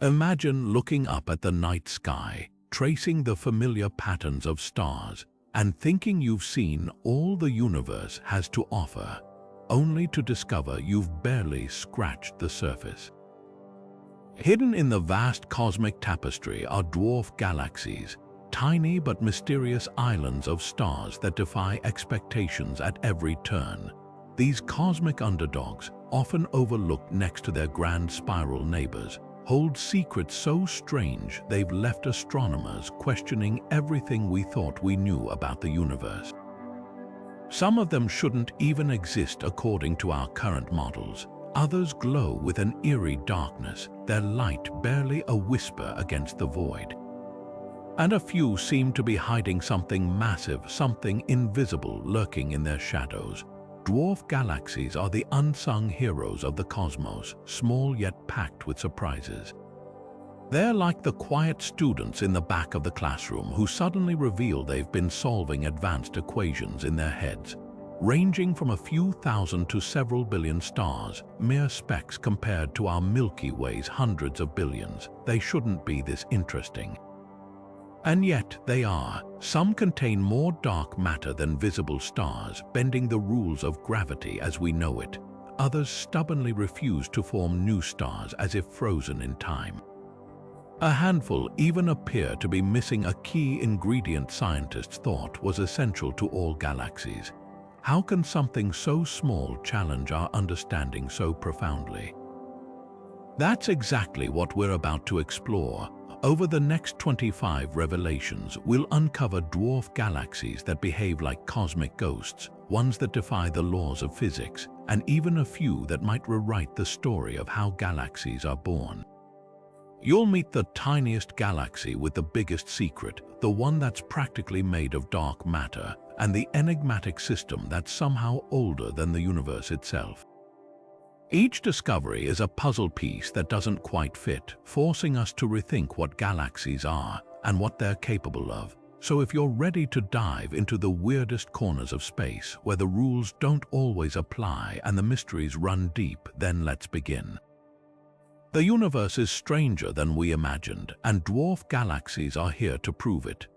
Imagine looking up at the night sky, tracing the familiar patterns of stars, and thinking you've seen all the universe has to offer, only to discover you've barely scratched the surface. Hidden in the vast cosmic tapestry are dwarf galaxies, tiny but mysterious islands of stars that defy expectations at every turn. These cosmic underdogs, often overlooked next to their grand spiral neighbors, hold secrets so strange they've left astronomers questioning everything we thought we knew about the universe. Some of them shouldn't even exist according to our current models. Others glow with an eerie darkness, their light barely a whisper against the void. And a few seem to be hiding something massive, something invisible lurking in their shadows. Dwarf galaxies are the unsung heroes of the cosmos, small yet packed with surprises. They're like the quiet students in the back of the classroom who suddenly reveal they've been solving advanced equations in their heads. Ranging from a few thousand to several billion stars, mere specks compared to our Milky Way's hundreds of billions, they shouldn't be this interesting. And yet they are. Some contain more dark matter than visible stars, bending the rules of gravity as we know it. Others stubbornly refuse to form new stars as if frozen in time. A handful even appear to be missing a key ingredient scientists thought was essential to all galaxies. How can something so small challenge our understanding so profoundly? That's exactly what we're about to explore. Over the next 25 revelations, we'll uncover dwarf galaxies that behave like cosmic ghosts, ones that defy the laws of physics, and even a few that might rewrite the story of how galaxies are born. You'll meet the tiniest galaxy with the biggest secret, the one that's practically made of dark matter, and the enigmatic system that's somehow older than the universe itself. Each discovery is a puzzle piece that doesn't quite fit, forcing us to rethink what galaxies are and what they're capable of. So if you're ready to dive into the weirdest corners of space, where the rules don't always apply and the mysteries run deep, then let's begin. The universe is stranger than we imagined, and dwarf galaxies are here to prove it.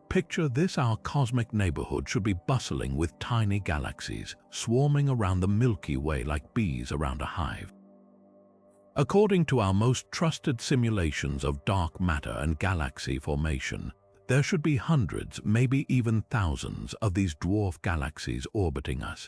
Picture this: our cosmic neighborhood should be bustling with tiny galaxies, swarming around the Milky Way like bees around a hive. According to our most trusted simulations of dark matter and galaxy formation, there should be hundreds, maybe even thousands, of these dwarf galaxies orbiting us.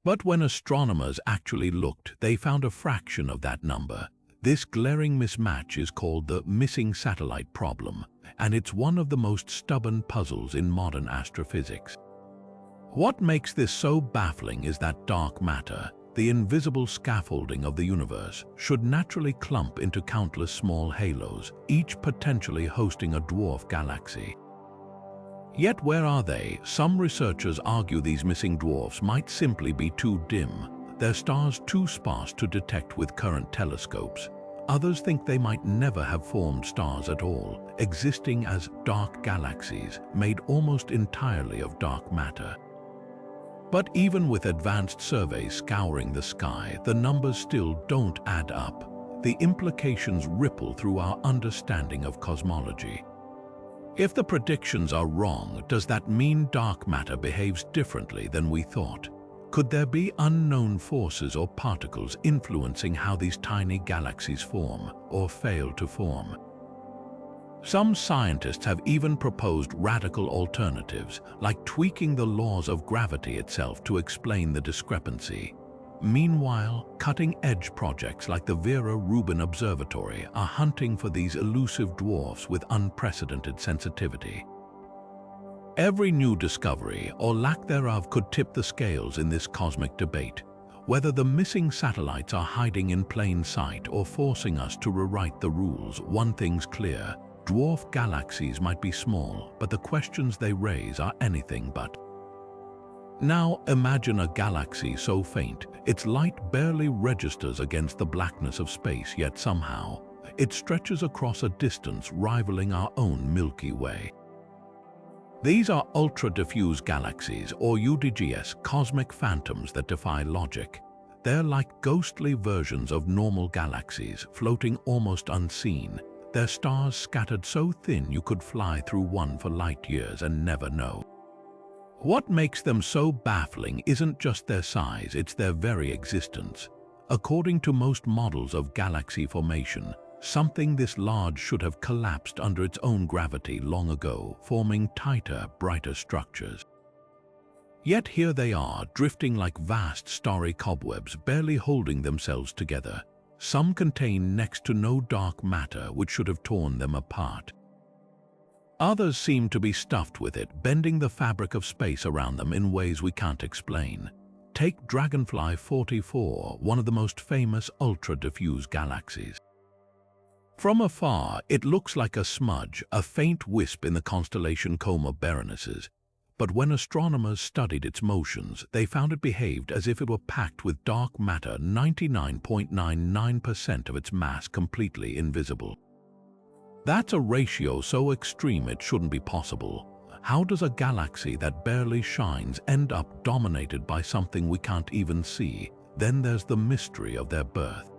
But when astronomers actually looked, they found a fraction of that number. This glaring mismatch is called the missing satellite problem, and it's one of the most stubborn puzzles in modern astrophysics. What makes this so baffling is that dark matter, the invisible scaffolding of the universe, should naturally clump into countless small halos, each potentially hosting a dwarf galaxy. Yet where are they? Some researchers argue these missing dwarfs might simply be too dim, their stars too sparse to detect with current telescopes. Others think they might never have formed stars at all, existing as dark galaxies made almost entirely of dark matter. But even with advanced surveys scouring the sky, the numbers still don't add up. The implications ripple through our understanding of cosmology. If the predictions are wrong, does that mean dark matter behaves differently than we thought? Could there be unknown forces or particles influencing how these tiny galaxies form or fail to form? Some scientists have even proposed radical alternatives, like tweaking the laws of gravity itself to explain the discrepancy. Meanwhile, cutting-edge projects like the Vera Rubin Observatory are hunting for these elusive dwarfs with unprecedented sensitivity. Every new discovery, or lack thereof, could tip the scales in this cosmic debate. Whether the missing satellites are hiding in plain sight or forcing us to rewrite the rules, one thing's clear: dwarf galaxies might be small, but the questions they raise are anything but. Now imagine a galaxy so faint, its light barely registers against the blackness of space, yet somehow it stretches across a distance rivaling our own Milky Way. These are ultra-diffuse galaxies, or UDGS, cosmic phantoms that defy logic. They're like ghostly versions of normal galaxies, floating almost unseen, their stars scattered so thin you could fly through one for light years and never know. What makes them so baffling isn't just their size, it's their very existence. According to most models of galaxy formation, something this large should have collapsed under its own gravity long ago, forming tighter, brighter structures. Yet here they are, drifting like vast starry cobwebs, barely holding themselves together. Some contain next to no dark matter which should have torn them apart. Others seem to be stuffed with it, bending the fabric of space around them in ways we can't explain. Take Dragonfly 44, one of the most famous ultra-diffuse galaxies. From afar, it looks like a smudge, a faint wisp in the constellation Coma Berenices. But when astronomers studied its motions, they found it behaved as if it were packed with dark matter, 99.99% of its mass completely invisible. That's a ratio so extreme it shouldn't be possible. How does a galaxy that barely shines end up dominated by something we can't even see? Then there's the mystery of their birth.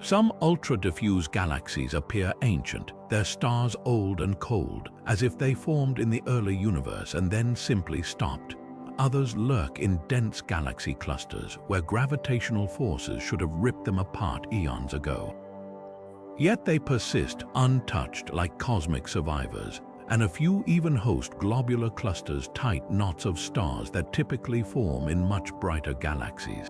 Some ultra-diffuse galaxies appear ancient, their stars old and cold, as if they formed in the early universe and then simply stopped. Others lurk in dense galaxy clusters, where gravitational forces should have ripped them apart eons ago. Yet they persist untouched like cosmic survivors, and a few even host globular clusters, tight knots of stars that typically form in much brighter galaxies.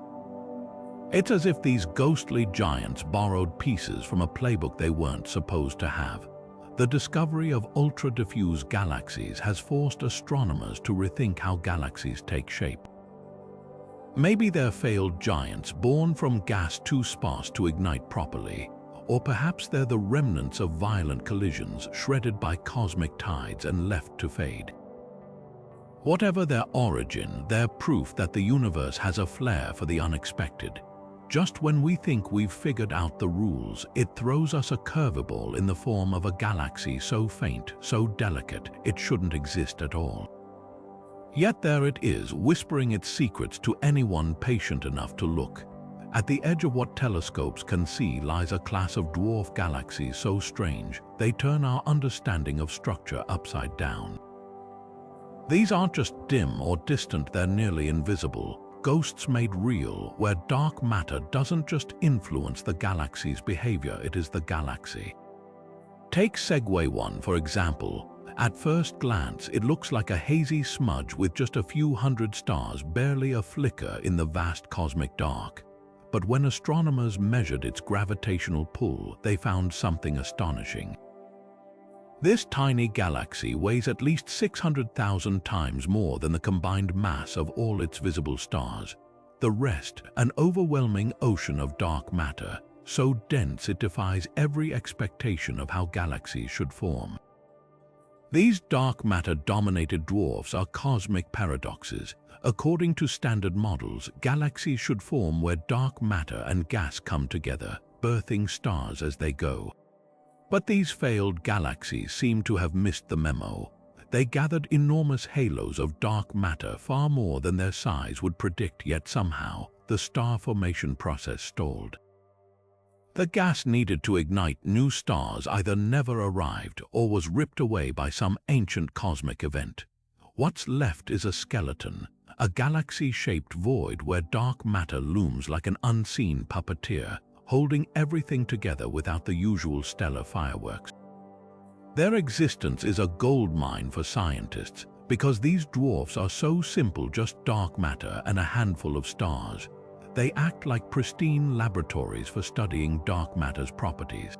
It's as if these ghostly giants borrowed pieces from a playbook they weren't supposed to have. The discovery of ultra-diffuse galaxies has forced astronomers to rethink how galaxies take shape. Maybe they're failed giants born from gas too sparse to ignite properly, or perhaps they're the remnants of violent collisions shredded by cosmic tides and left to fade. Whatever their origin, they're proof that the universe has a flair for the unexpected. Just when we think we've figured out the rules, it throws us a curveball in the form of a galaxy so faint, so delicate, it shouldn't exist at all. Yet there it is, whispering its secrets to anyone patient enough to look. At the edge of what telescopes can see lies a class of dwarf galaxies so strange, they turn our understanding of structure upside down. These aren't just dim or distant, they're nearly invisible. Ghosts made real, where dark matter doesn't just influence the galaxy's behavior, it is the galaxy. Take Segway 1, for example. At first glance, it looks like a hazy smudge with just a few hundred stars, barely a flicker in the vast cosmic dark. But when astronomers measured its gravitational pull, they found something astonishing. This tiny galaxy weighs at least 600,000 times more than the combined mass of all its visible stars. The rest, an overwhelming ocean of dark matter, so dense it defies every expectation of how galaxies should form. These dark matter-dominated dwarfs are cosmic paradoxes. According to standard models, galaxies should form where dark matter and gas come together, birthing stars as they go. But these failed galaxies seem to have missed the memo. They gathered enormous halos of dark matter, far more than their size would predict, yet somehow, the star formation process stalled. The gas needed to ignite new stars either never arrived or was ripped away by some ancient cosmic event. What's left is a skeleton, a galaxy-shaped void where dark matter looms like an unseen puppeteer, holding everything together without the usual stellar fireworks. Their existence is a goldmine for scientists, because these dwarfs are so simple, just dark matter and a handful of stars. They act like pristine laboratories for studying dark matter's properties.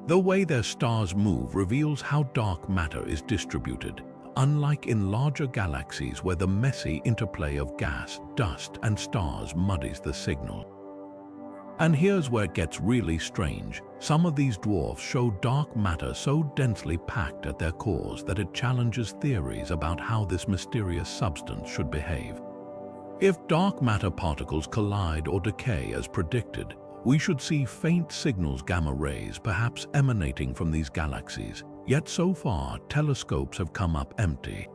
The way their stars move reveals how dark matter is distributed, unlike in larger galaxies where the messy interplay of gas, dust, and stars muddies the signal. And here's where it gets really strange. Some of these dwarfs show dark matter so densely packed at their cores that it challenges theories about how this mysterious substance should behave. If dark matter particles collide or decay as predicted, we should see faint signals, gamma rays, perhaps emanating from these galaxies. Yet so far, telescopes have come up empty.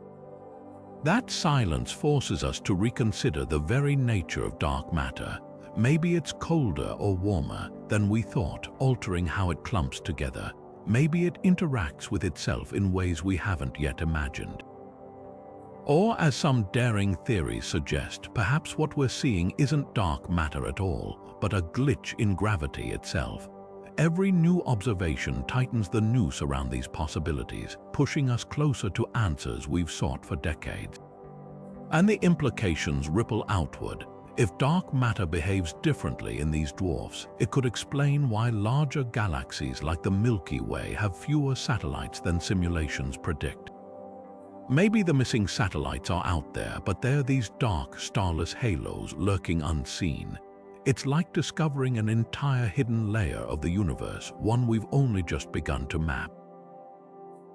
That silence forces us to reconsider the very nature of dark matter. Maybe it's colder or warmer than we thought, altering how it clumps together. Maybe it interacts with itself in ways we haven't yet imagined. Or, as some daring theories suggest, perhaps what we're seeing isn't dark matter at all, but a glitch in gravity itself. Every new observation tightens the noose around these possibilities, pushing us closer to answers we've sought for decades. And the implications ripple outward. If dark matter behaves differently in these dwarfs, it could explain why larger galaxies like the Milky Way have fewer satellites than simulations predict. Maybe the missing satellites are out there, but they're these dark, starless halos lurking unseen. It's like discovering an entire hidden layer of the universe, one we've only just begun to map.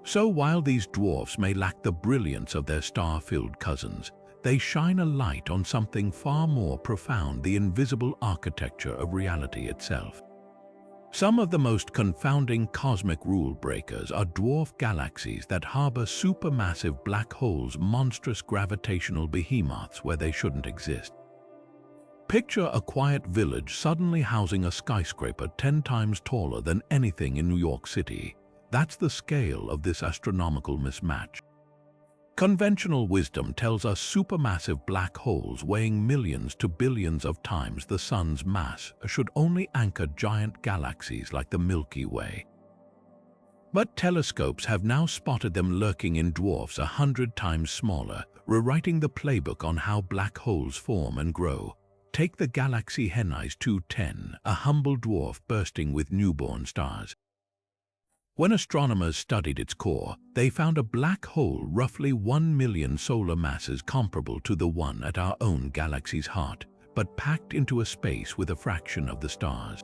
So while these dwarfs may lack the brilliance of their star-filled cousins, they shine a light on something far more profound: the invisible architecture of reality itself. Some of the most confounding cosmic rule breakers are dwarf galaxies that harbor supermassive black holes, monstrous gravitational behemoths where they shouldn't exist. Picture a quiet village suddenly housing a skyscraper 10 times taller than anything in New York City. That's the scale of this astronomical mismatch. Conventional wisdom tells us supermassive black holes weighing millions to billions of times the Sun's mass should only anchor giant galaxies like the Milky Way. But telescopes have now spotted them lurking in dwarfs 100 times smaller, rewriting the playbook on how black holes form and grow. Take the galaxy Enigmas 210, a humble dwarf bursting with newborn stars. When astronomers studied its core, they found a black hole roughly 1 million solar masses, comparable to the one at our own galaxy's heart, but packed into a space with a fraction of the stars.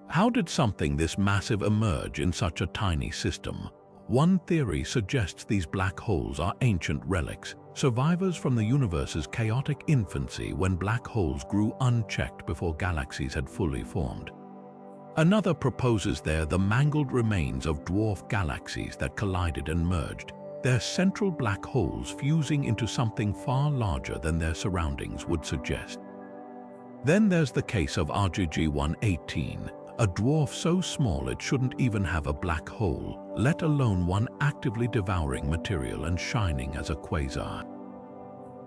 How did something this massive emerge in such a tiny system? One theory suggests these black holes are ancient relics, survivors from the universe's chaotic infancy when black holes grew unchecked before galaxies had fully formed. Another proposes they're the mangled remains of dwarf galaxies that collided and merged, their central black holes fusing into something far larger than their surroundings would suggest. Then there's the case of RGG 118, a dwarf so small it shouldn't even have a black hole, let alone one actively devouring material and shining as a quasar.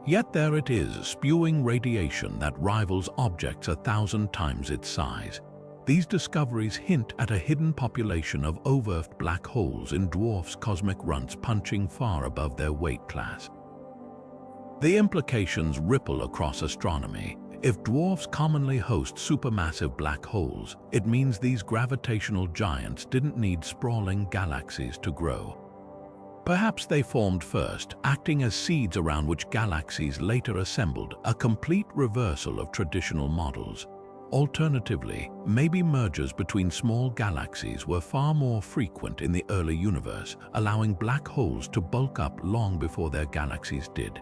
Yet there it is, spewing radiation that rivals objects 1,000 times its size. These discoveries hint at a hidden population of overt black holes in dwarfs' cosmic runts punching far above their weight class. The implications ripple across astronomy. If dwarfs commonly host supermassive black holes, it means these gravitational giants didn't need sprawling galaxies to grow. Perhaps they formed first, acting as seeds around which galaxies later assembled, a complete reversal of traditional models. Alternatively, maybe mergers between small galaxies were far more frequent in the early universe, allowing black holes to bulk up long before their galaxies did.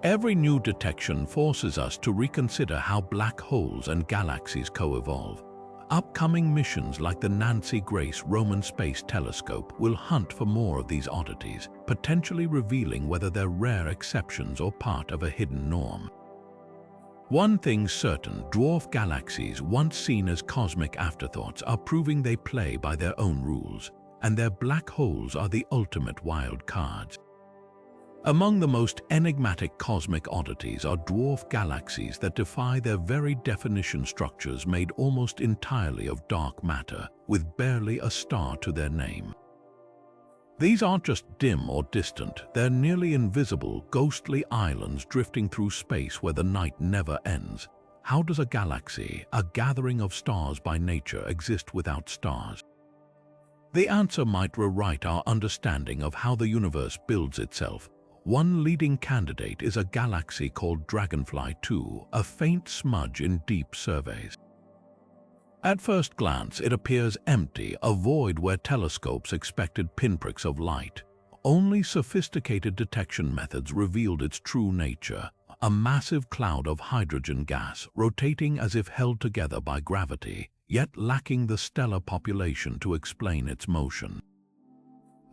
Every new detection forces us to reconsider how black holes and galaxies co-evolve. Upcoming missions like the Nancy Grace Roman Space Telescope will hunt for more of these oddities, potentially revealing whether they're rare exceptions or part of a hidden norm. One thing's certain: dwarf galaxies, once seen as cosmic afterthoughts, are proving they play by their own rules, and their black holes are the ultimate wild cards. Among the most enigmatic cosmic oddities are dwarf galaxies that defy their very definition, structures made almost entirely of dark matter, with barely a star to their name. These aren't just dim or distant, they're nearly invisible, ghostly islands drifting through space where the night never ends. How does a galaxy, a gathering of stars by nature, exist without stars? The answer might rewrite our understanding of how the universe builds itself. One leading candidate is a galaxy called Dragonfly 2, a faint smudge in deep surveys. At first glance, it appears empty, a void where telescopes expected pinpricks of light. Only sophisticated detection methods revealed its true nature: a massive cloud of hydrogen gas, rotating as if held together by gravity, yet lacking the stellar population to explain its motion.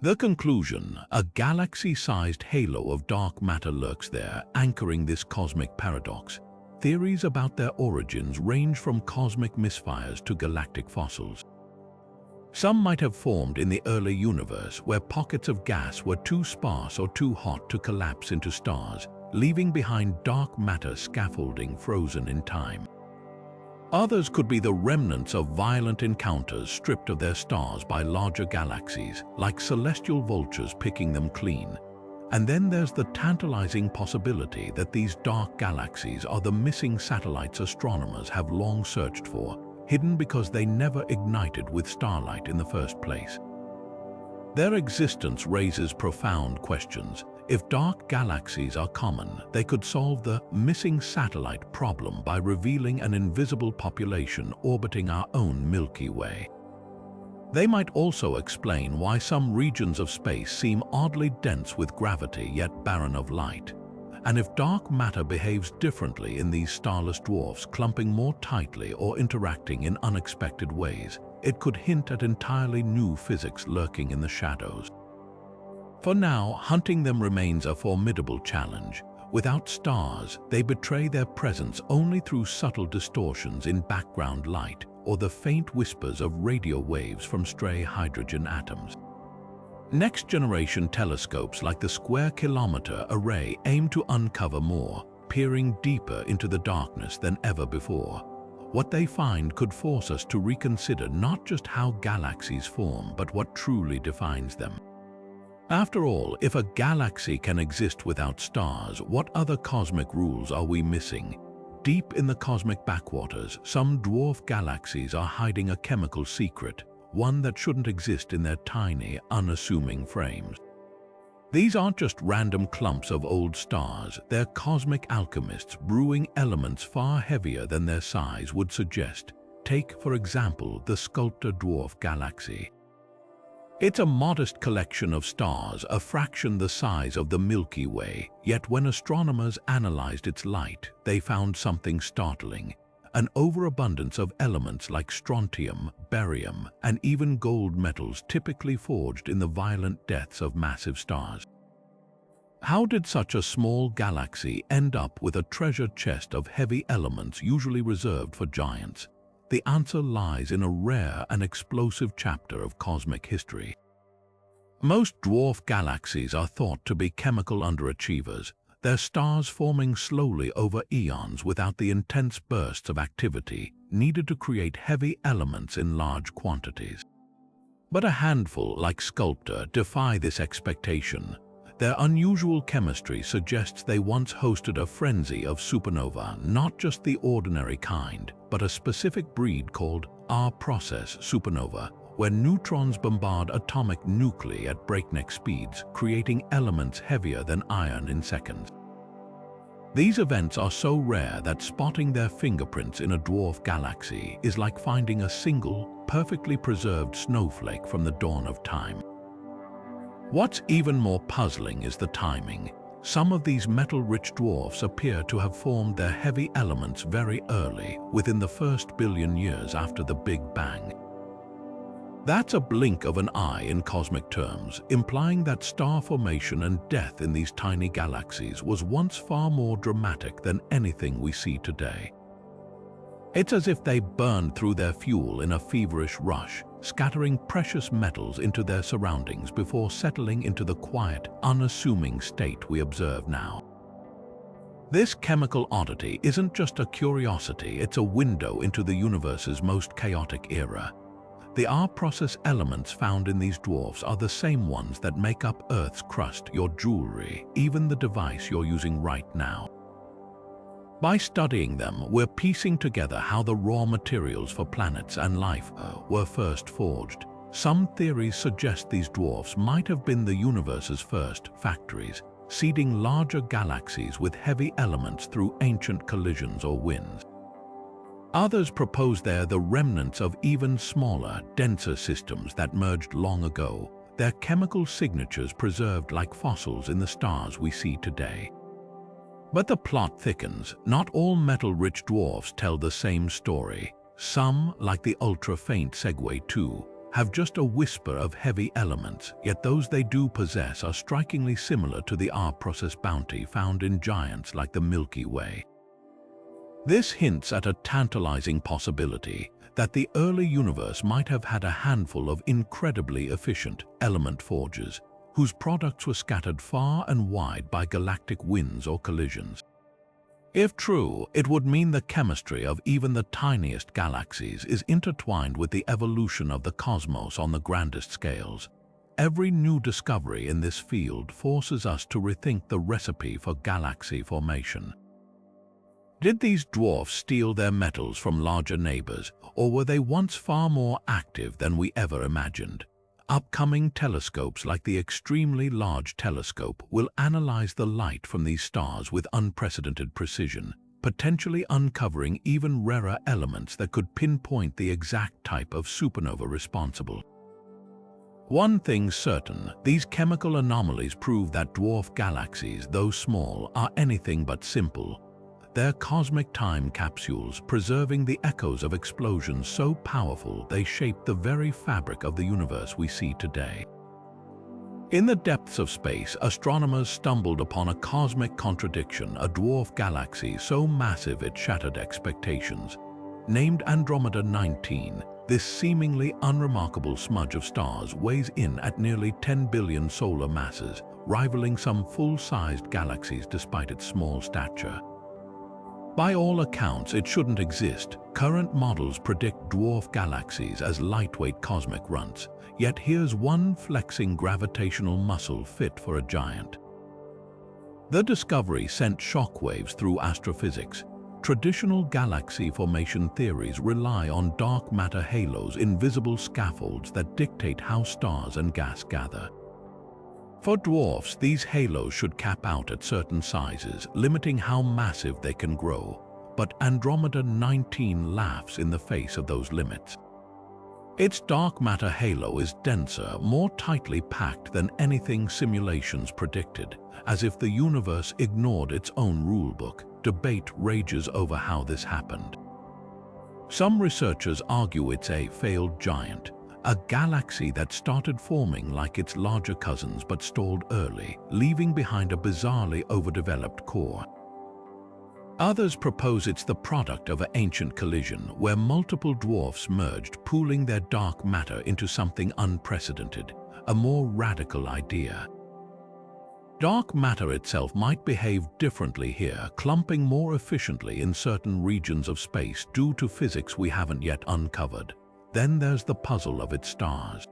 The conclusion: a galaxy-sized halo of dark matter lurks there, anchoring this cosmic paradox. theories about their origins range from cosmic misfires to galactic fossils. Some might have formed in the early universe where pockets of gas were too sparse or too hot to collapse into stars, leaving behind dark matter scaffolding frozen in time. Others could be the remnants of violent encounters stripped of their stars by larger galaxies, like celestial vultures picking them clean. And then there's the tantalizing possibility that these dark galaxies are the missing satellites astronomers have long searched for, hidden because they never ignited with starlight in the first place. Their existence raises profound questions. If dark galaxies are common, they could solve the missing satellite problem by revealing an invisible population orbiting our own Milky Way. They might also explain why some regions of space seem oddly dense with gravity yet barren of light. And if dark matter behaves differently in these starless dwarfs, clumping more tightly or interacting in unexpected ways, it could hint at entirely new physics lurking in the shadows. For now, hunting them remains a formidable challenge. Without stars, they betray their presence only through subtle distortions in background light or the faint whispers of radio waves from stray hydrogen atoms. Next-generation telescopes like the Square Kilometre Array aim to uncover more, peering deeper into the darkness than ever before. What they find could force us to reconsider not just how galaxies form, but what truly defines them. After all, if a galaxy can exist without stars, what other cosmic rules are we missing? Deep in the cosmic backwaters, some dwarf galaxies are hiding a chemical secret, one that shouldn't exist in their tiny, unassuming frames. These aren't just random clumps of old stars, they're cosmic alchemists brewing elements far heavier than their size would suggest. Take, for example, the Sculptor Dwarf Galaxy. It's a modest collection of stars, a fraction the size of the Milky Way, yet when astronomers analyzed its light, they found something startling. An overabundance of elements like strontium, barium, and even gold metals typically forged in the violent deaths of massive stars. How did such a small galaxy end up with a treasure chest of heavy elements usually reserved for giants? The answer lies in a rare and explosive chapter of cosmic history. Most dwarf galaxies are thought to be chemical underachievers, their stars forming slowly over eons without the intense bursts of activity needed to create heavy elements in large quantities. But a handful, like Sculptor, defy this expectation. Their unusual chemistry suggests they once hosted a frenzy of supernova, not just the ordinary kind, but a specific breed called R-process supernova, where neutrons bombard atomic nuclei at breakneck speeds, creating elements heavier than iron in seconds. These events are so rare that spotting their fingerprints in a dwarf galaxy is like finding a single, perfectly preserved snowflake from the dawn of time. What's even more puzzling is the timing. Some of these metal-rich dwarfs appear to have formed their heavy elements very early, within the first billion years after the Big Bang. That's a blink of an eye in cosmic terms, implying that star formation and death in these tiny galaxies was once far more dramatic than anything we see today. It's as if they burned through their fuel in a feverish rush, scattering precious metals into their surroundings before settling into the quiet, unassuming state we observe now. This chemical oddity isn't just a curiosity, it's a window into the universe's most chaotic era. The R-process elements found in these dwarfs are the same ones that make up Earth's crust, your jewelry, even the device you're using right now. By studying them, we're piecing together how the raw materials for planets and life were first forged. Some theories suggest these dwarfs might have been the universe's first factories, seeding larger galaxies with heavy elements through ancient collisions or winds. Others propose they're the remnants of even smaller, denser systems that merged long ago, their chemical signatures preserved like fossils in the stars we see today. But the plot thickens. Not all metal-rich dwarfs tell the same story. Some, like the ultra-faint Segway 2, have just a whisper of heavy elements, yet those they do possess are strikingly similar to the R-process bounty found in giants like the Milky Way. This hints at a tantalizing possibility that the early universe might have had a handful of incredibly efficient element forges, whose products were scattered far and wide by galactic winds or collisions. If true, it would mean the chemistry of even the tiniest galaxies is intertwined with the evolution of the cosmos on the grandest scales. Every new discovery in this field forces us to rethink the recipe for galaxy formation. Did these dwarfs steal their metals from larger neighbors, or were they once far more active than we ever imagined? Upcoming telescopes like the Extremely Large Telescope will analyze the light from these stars with unprecedented precision, potentially uncovering even rarer elements that could pinpoint the exact type of supernova responsible. One thing's certain, these chemical anomalies prove that dwarf galaxies, though small, are anything but simple. They're cosmic time capsules preserving the echoes of explosions so powerful they shape the very fabric of the universe we see today. In the depths of space, astronomers stumbled upon a cosmic contradiction, a dwarf galaxy so massive it shattered expectations. Named Andromeda 19, this seemingly unremarkable smudge of stars weighs in at nearly 10 billion solar masses, rivaling some full-sized galaxies despite its small stature. By all accounts, it shouldn't exist. Current models predict dwarf galaxies as lightweight cosmic runts, yet here's one flexing gravitational muscle fit for a giant. The discovery sent shockwaves through astrophysics. Traditional galaxy formation theories rely on dark matter halos, invisible scaffolds that dictate how stars and gas gather. For dwarfs, these halos should cap out at certain sizes, limiting how massive they can grow. But Andromeda 19 laughs in the face of those limits. Its dark matter halo is denser, more tightly packed than anything simulations predicted, as if the universe ignored its own rulebook. Debate rages over how this happened. Some researchers argue it's a failed giant, a galaxy that started forming like its larger cousins but stalled early, leaving behind a bizarrely overdeveloped core. Others propose it's the product of an ancient collision where multiple dwarfs merged, pooling their dark matter into something unprecedented, a more radical idea. Dark matter itself might behave differently here, clumping more efficiently in certain regions of space due to physics we haven't yet uncovered. Then there's the puzzle of its stars.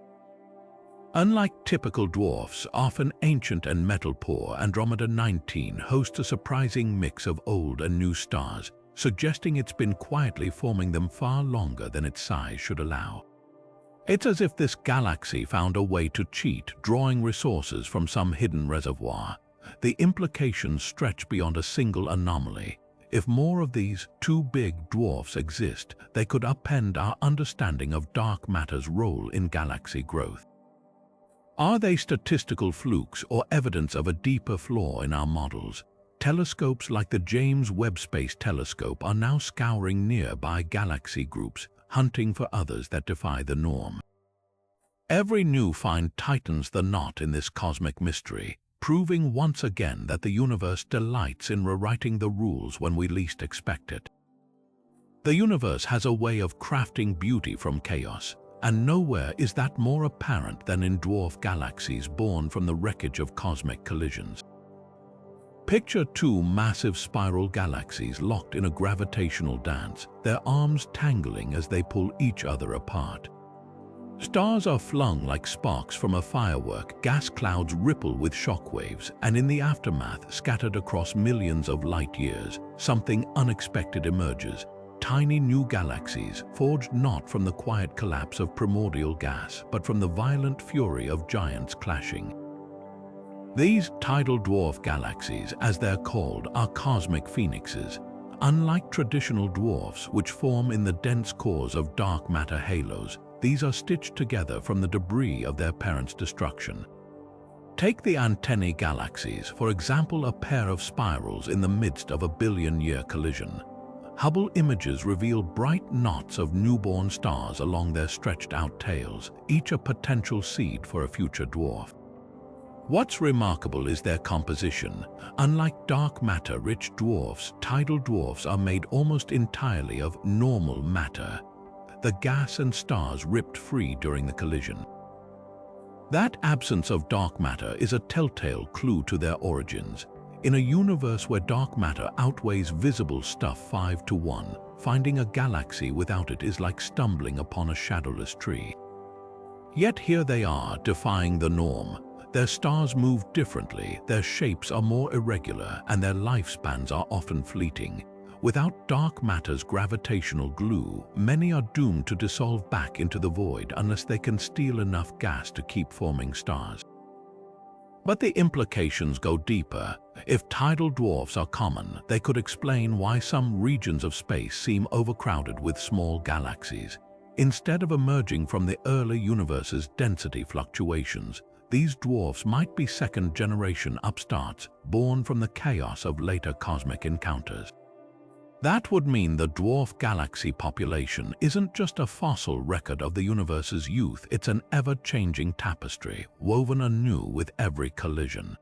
Unlike typical dwarfs, often ancient and metal-poor, Andromeda 19 hosts a surprising mix of old and new stars, suggesting it's been quietly forming them far longer than its size should allow. It's as if this galaxy found a way to cheat, drawing resources from some hidden reservoir. The implications stretch beyond a single anomaly. If more of these too big dwarfs exist, they could upend our understanding of dark matter's role in galaxy growth. Are they statistical flukes or evidence of a deeper flaw in our models? Telescopes like the James Webb Space Telescope are now scouring nearby galaxy groups, hunting for others that defy the norm. Every new find tightens the knot in this cosmic mystery, proving once again that the universe delights in rewriting the rules when we least expect it. The universe has a way of crafting beauty from chaos, and nowhere is that more apparent than in dwarf galaxies born from the wreckage of cosmic collisions. Picture two massive spiral galaxies locked in a gravitational dance, their arms tangling as they pull each other apart. Stars are flung like sparks from a firework, gas clouds ripple with shockwaves, and in the aftermath, scattered across millions of light years, something unexpected emerges. Tiny new galaxies, forged not from the quiet collapse of primordial gas, but from the violent fury of giants clashing. These tidal dwarf galaxies, as they're called, are cosmic phoenixes. Unlike traditional dwarfs, which form in the dense cores of dark matter halos, these are stitched together from the debris of their parents' destruction. Take the antennae galaxies, for example, a pair of spirals in the midst of a billion-year collision. Hubble images reveal bright knots of newborn stars along their stretched-out tails, each a potential seed for a future dwarf. What's remarkable is their composition. Unlike dark matter-rich dwarfs, tidal dwarfs are made almost entirely of normal matter, the gas and stars ripped free during the collision. That absence of dark matter is a telltale clue to their origins. In a universe where dark matter outweighs visible stuff 5 to 1, finding a galaxy without it is like stumbling upon a shadowless tree. Yet here they are, defying the norm. Their stars move differently, their shapes are more irregular, and their lifespans are often fleeting. Without dark matter's gravitational glue, many are doomed to dissolve back into the void unless they can steal enough gas to keep forming stars. But the implications go deeper. If tidal dwarfs are common, they could explain why some regions of space seem overcrowded with small galaxies. Instead of emerging from the early universe's density fluctuations, these dwarfs might be second-generation upstarts born from the chaos of later cosmic encounters. That would mean the dwarf galaxy population isn't just a fossil record of the universe's youth, it's an ever-changing tapestry, woven anew with every collision.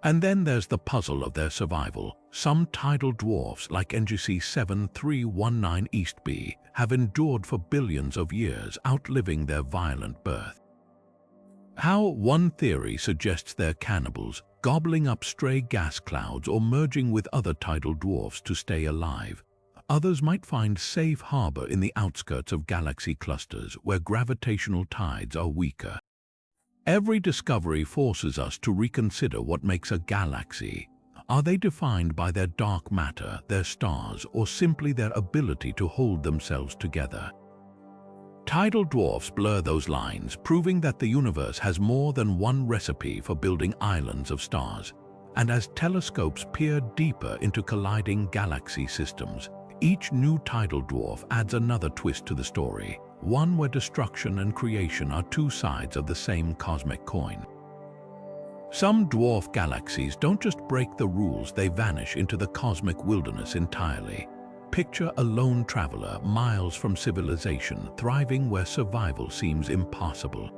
And then there's the puzzle of their survival. Some tidal dwarfs, like NGC 7319 East B, have endured for billions of years, outliving their violent birth. How one theory suggests they're cannibals, gobbling up stray gas clouds or merging with other tidal dwarfs to stay alive. Others might find safe harbor in the outskirts of galaxy clusters where gravitational tides are weaker. Every discovery forces us to reconsider what makes a galaxy. Are they defined by their dark matter, their stars, or simply their ability to hold themselves together? Tidal dwarfs blur those lines, proving that the universe has more than one recipe for building islands of stars. And as telescopes peer deeper into colliding galaxy systems, each new tidal dwarf adds another twist to the story, one where destruction and creation are two sides of the same cosmic coin. Some dwarf galaxies don't just break the rules, they vanish into the cosmic wilderness entirely. Picture a lone traveler miles from civilization, thriving where survival seems impossible.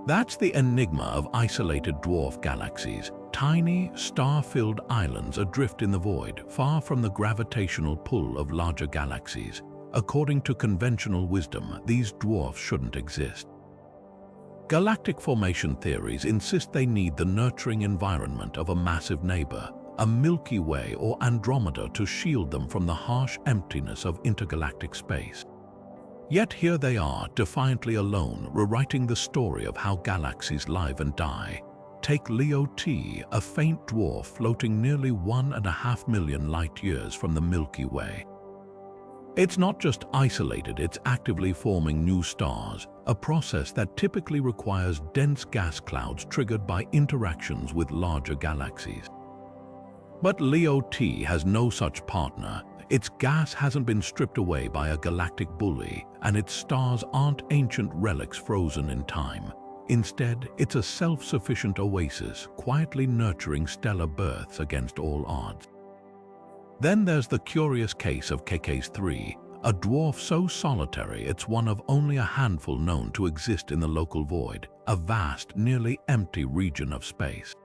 That's the enigma of isolated dwarf galaxies, tiny, star-filled islands adrift in the void, far from the gravitational pull of larger galaxies. According to conventional wisdom, these dwarfs shouldn't exist. Galactic formation theories insist they need the nurturing environment of a massive neighbor, a Milky Way or Andromeda, to shield them from the harsh emptiness of intergalactic space. Yet here they are, defiantly alone, rewriting the story of how galaxies live and die. Take Leo T, a faint dwarf floating nearly 1.5 million light-years from the Milky Way. It's not just isolated, it's actively forming new stars, a process that typically requires dense gas clouds triggered by interactions with larger galaxies. But Leo T has no such partner. Its gas hasn't been stripped away by a galactic bully, and its stars aren't ancient relics frozen in time. Instead, it's a self-sufficient oasis, quietly nurturing stellar births against all odds. Then there's the curious case of KK3, a dwarf so solitary it's one of only a handful known to exist in the local void, a vast, nearly empty region of space.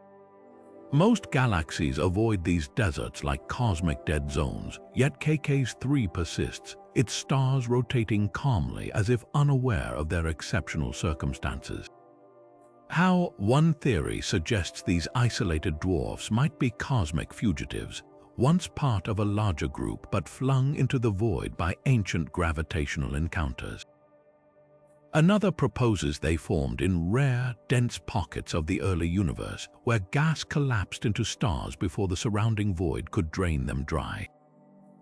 Most galaxies avoid these deserts like cosmic dead zones, yet KK3 persists, its stars rotating calmly as if unaware of their exceptional circumstances. How one theory suggests these isolated dwarfs might be cosmic fugitives, once part of a larger group but flung into the void by ancient gravitational encounters. Another proposes they formed in rare, dense pockets of the early universe, where gas collapsed into stars before the surrounding void could drain them dry.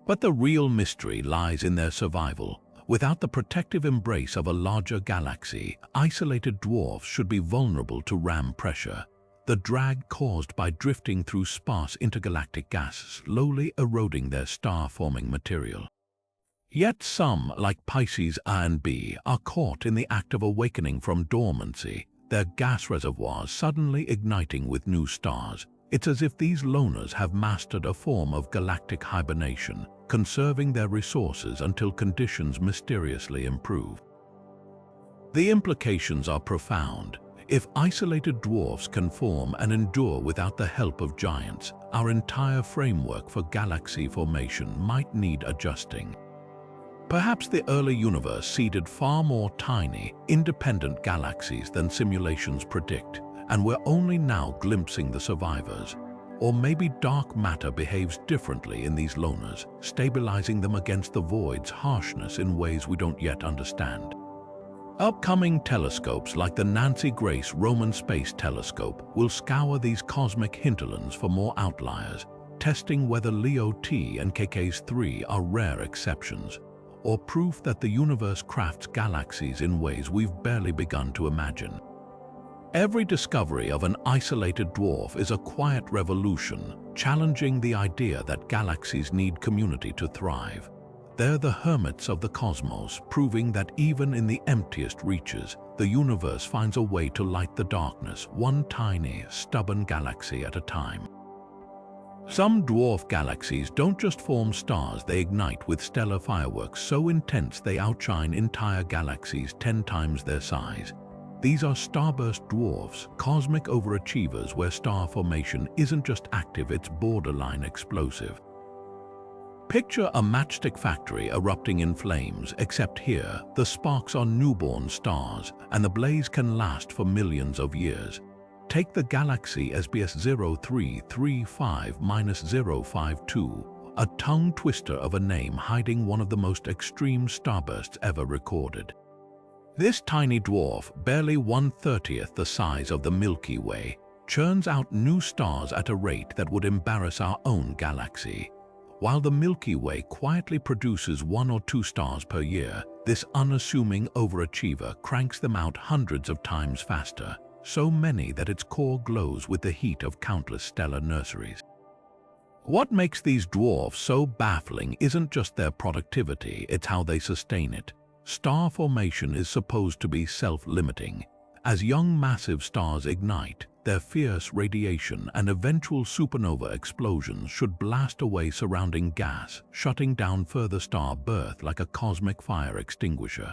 But the real mystery lies in their survival. Without the protective embrace of a larger galaxy, isolated dwarfs should be vulnerable to ram pressure, the drag caused by drifting through sparse intergalactic gas slowly eroding their star-forming material. Yet some, like Pisces A and B, are caught in the act of awakening from dormancy, their gas reservoirs suddenly igniting with new stars. It's as if these loners have mastered a form of galactic hibernation, conserving their resources until conditions mysteriously improve. The implications are profound. If isolated dwarfs can form and endure without the help of giants, our entire framework for galaxy formation might need adjusting. Perhaps the early universe seeded far more tiny, independent galaxies than simulations predict, and we're only now glimpsing the survivors. Or maybe dark matter behaves differently in these loners, stabilizing them against the void's harshness in ways we don't yet understand. Upcoming telescopes like the Nancy Grace Roman Space Telescope will scour these cosmic hinterlands for more outliers, testing whether Leo T and KK's 3 are rare exceptions, or proof that the universe crafts galaxies in ways we've barely begun to imagine. Every discovery of an isolated dwarf is a quiet revolution, challenging the idea that galaxies need community to thrive. They're the hermits of the cosmos, proving that even in the emptiest reaches, the universe finds a way to light the darkness, one tiny, stubborn galaxy at a time. Some dwarf galaxies don't just form stars, they ignite with stellar fireworks so intense they outshine entire galaxies 10 times their size. These are starburst dwarfs, cosmic overachievers where star formation isn't just active, it's borderline explosive. Picture a matchstick factory erupting in flames, except here, the sparks are newborn stars, and the blaze can last for millions of years. Take the galaxy SBS 0335-052, a tongue twister of a name hiding one of the most extreme starbursts ever recorded. This tiny dwarf, barely 1/30th the size of the Milky Way, churns out new stars at a rate that would embarrass our own galaxy. While the Milky Way quietly produces 1 or 2 stars per year, this unassuming overachiever cranks them out hundreds of times faster, so many that its core glows with the heat of countless stellar nurseries. What makes these dwarfs so baffling isn't just their productivity, it's how they sustain it. Star formation is supposed to be self-limiting. As young massive stars ignite, their fierce radiation and eventual supernova explosions should blast away surrounding gas, shutting down further star birth like a cosmic fire extinguisher.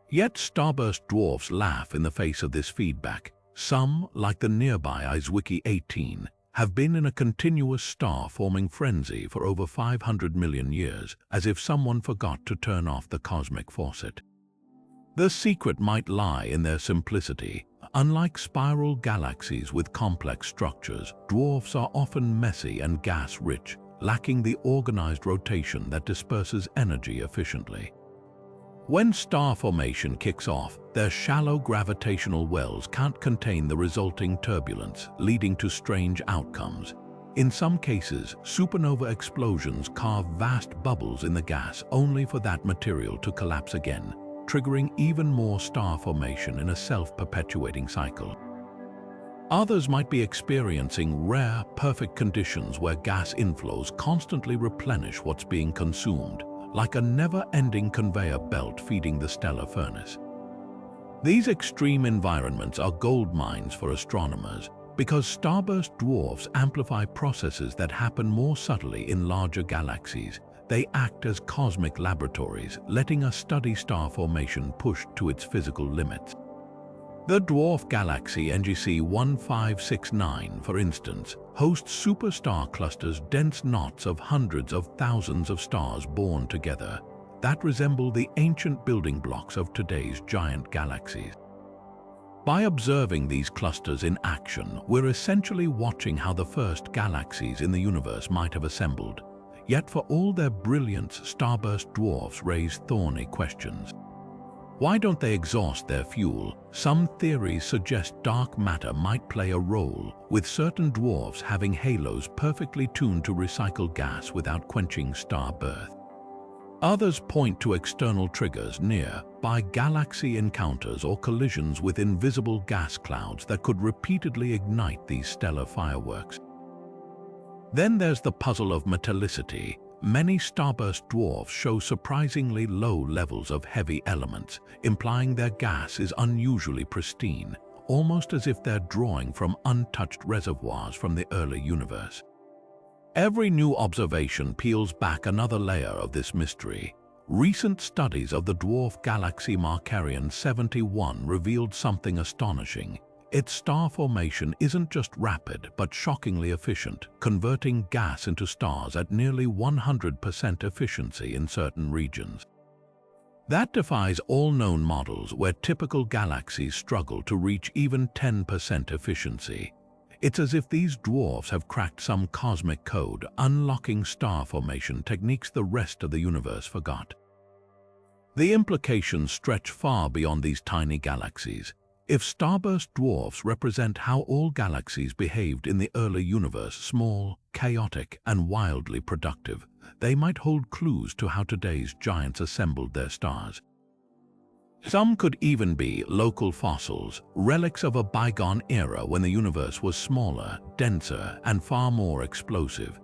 Yet starburst dwarfs laugh in the face of this feedback. Some, like the nearby Izwiki 18, have been in a continuous star-forming frenzy for over 500 million years, as if someone forgot to turn off the cosmic faucet. The secret might lie in their simplicity. Unlike spiral galaxies with complex structures, dwarfs are often messy and gas-rich, lacking the organized rotation that disperses energy efficiently. When star formation kicks off, their shallow gravitational wells can't contain the resulting turbulence, leading to strange outcomes. In some cases, supernova explosions carve vast bubbles in the gas only for that material to collapse again, triggering even more star formation in a self-perpetuating cycle. Others might be experiencing rare, perfect conditions where gas inflows constantly replenish what's being consumed, like a never-ending conveyor belt feeding the stellar furnace. These extreme environments are gold mines for astronomers because starburst dwarfs amplify processes that happen more subtly in larger galaxies. They act as cosmic laboratories, letting us study star formation pushed to its physical limits. The dwarf galaxy NGC 1569, for instance, hosts superstar clusters, dense knots of hundreds of thousands of stars born together that resemble the ancient building blocks of today's giant galaxies. By observing these clusters in action, we're essentially watching how the first galaxies in the universe might have assembled. Yet for all their brilliance, starburst dwarfs raise thorny questions. Why don't they exhaust their fuel? Some theories suggest dark matter might play a role, with certain dwarfs having halos perfectly tuned to recycle gas without quenching star birth. Others point to external triggers nearby galaxy encounters or collisions with invisible gas clouds that could repeatedly ignite these stellar fireworks. Then there's the puzzle of metallicity. Many starburst dwarfs show surprisingly low levels of heavy elements, implying their gas is unusually pristine, almost as if they're drawing from untouched reservoirs from the early universe. Every new observation peels back another layer of this mystery. Recent studies of the dwarf galaxy Markarian 71 revealed something astonishing. Its star formation isn't just rapid but shockingly efficient, converting gas into stars at nearly 100% efficiency in certain regions. That defies all known models where typical galaxies struggle to reach even 10% efficiency. It's as if these dwarfs have cracked some cosmic code, unlocking star formation techniques the rest of the universe forgot. The implications stretch far beyond these tiny galaxies. If starburst dwarfs represent how all galaxies behaved in the early universe, small, chaotic, and wildly productive, they might hold clues to how today's giants assembled their stars. Some could even be local fossils, relics of a bygone era when the universe was smaller, denser, and far more explosive.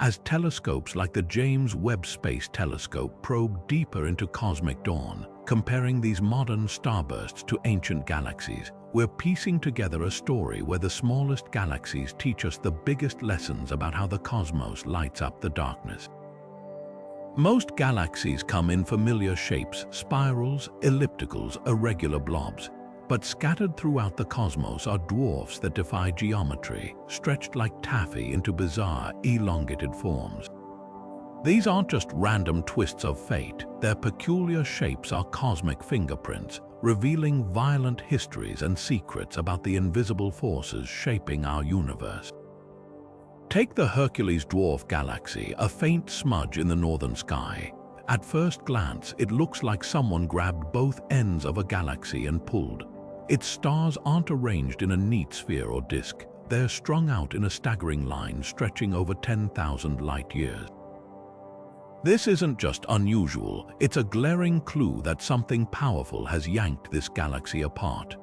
As telescopes like the James Webb Space Telescope probe deeper into cosmic dawn, comparing these modern starbursts to ancient galaxies, we're piecing together a story where the smallest galaxies teach us the biggest lessons about how the cosmos lights up the darkness. Most galaxies come in familiar shapes: spirals, ellipticals, irregular blobs. But scattered throughout the cosmos are dwarfs that defy geometry, stretched like taffy into bizarre, elongated forms. These aren't just random twists of fate. Their peculiar shapes are cosmic fingerprints, revealing violent histories and secrets about the invisible forces shaping our universe. Take the Hercules dwarf galaxy, a faint smudge in the northern sky. At first glance, it looks like someone grabbed both ends of a galaxy and pulled. Its stars aren't arranged in a neat sphere or disk. They're strung out in a staggering line stretching over 10,000 light-years. This isn't just unusual, it's a glaring clue that something powerful has yanked this galaxy apart.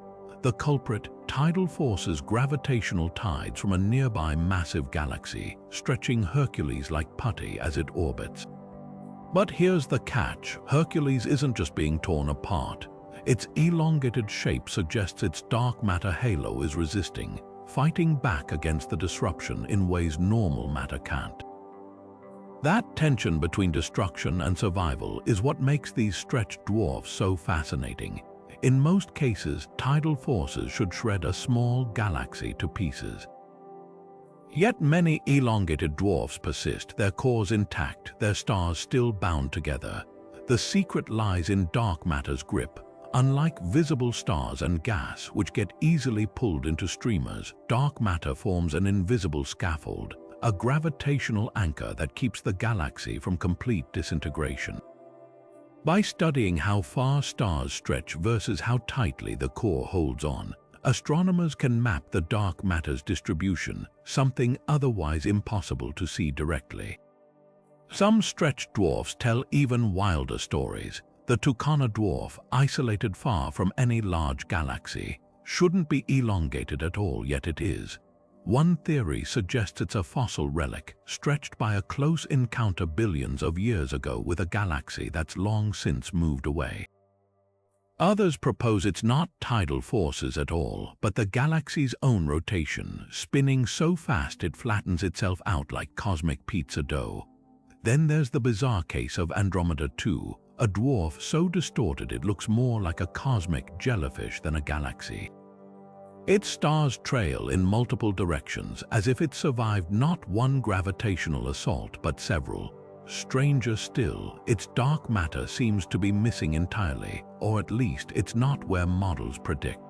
The culprit: tidal forces, gravitational tides from a nearby massive galaxy, stretching Hercules like putty as it orbits. But here's the catch: Hercules isn't just being torn apart. Its elongated shape suggests its dark matter halo is resisting, fighting back against the disruption in ways normal matter can't. That tension between destruction and survival is what makes these stretched dwarfs so fascinating. In most cases, tidal forces should shred a small galaxy to pieces. Yet many elongated dwarfs persist, their cores intact, their stars still bound together. The secret lies in dark matter's grip. Unlike visible stars and gas, which get easily pulled into streamers, dark matter forms an invisible scaffold, a gravitational anchor that keeps the galaxy from complete disintegration. By studying how far stars stretch versus how tightly the core holds on, astronomers can map the dark matter's distribution, something otherwise impossible to see directly. Some stretched dwarfs tell even wilder stories. The Tucana dwarf, isolated far from any large galaxy, shouldn't be elongated at all, yet it is. One theory suggests it's a fossil relic, stretched by a close encounter billions of years ago with a galaxy that's long since moved away. Others propose it's not tidal forces at all, but the galaxy's own rotation, spinning so fast it flattens itself out like cosmic pizza dough. Then there's the bizarre case of Andromeda 2, a dwarf so distorted it looks more like a cosmic jellyfish than a galaxy. Its stars trail in multiple directions, as if it survived not one gravitational assault but several. Stranger still, its dark matter seems to be missing entirely, or at least it's not where models predict.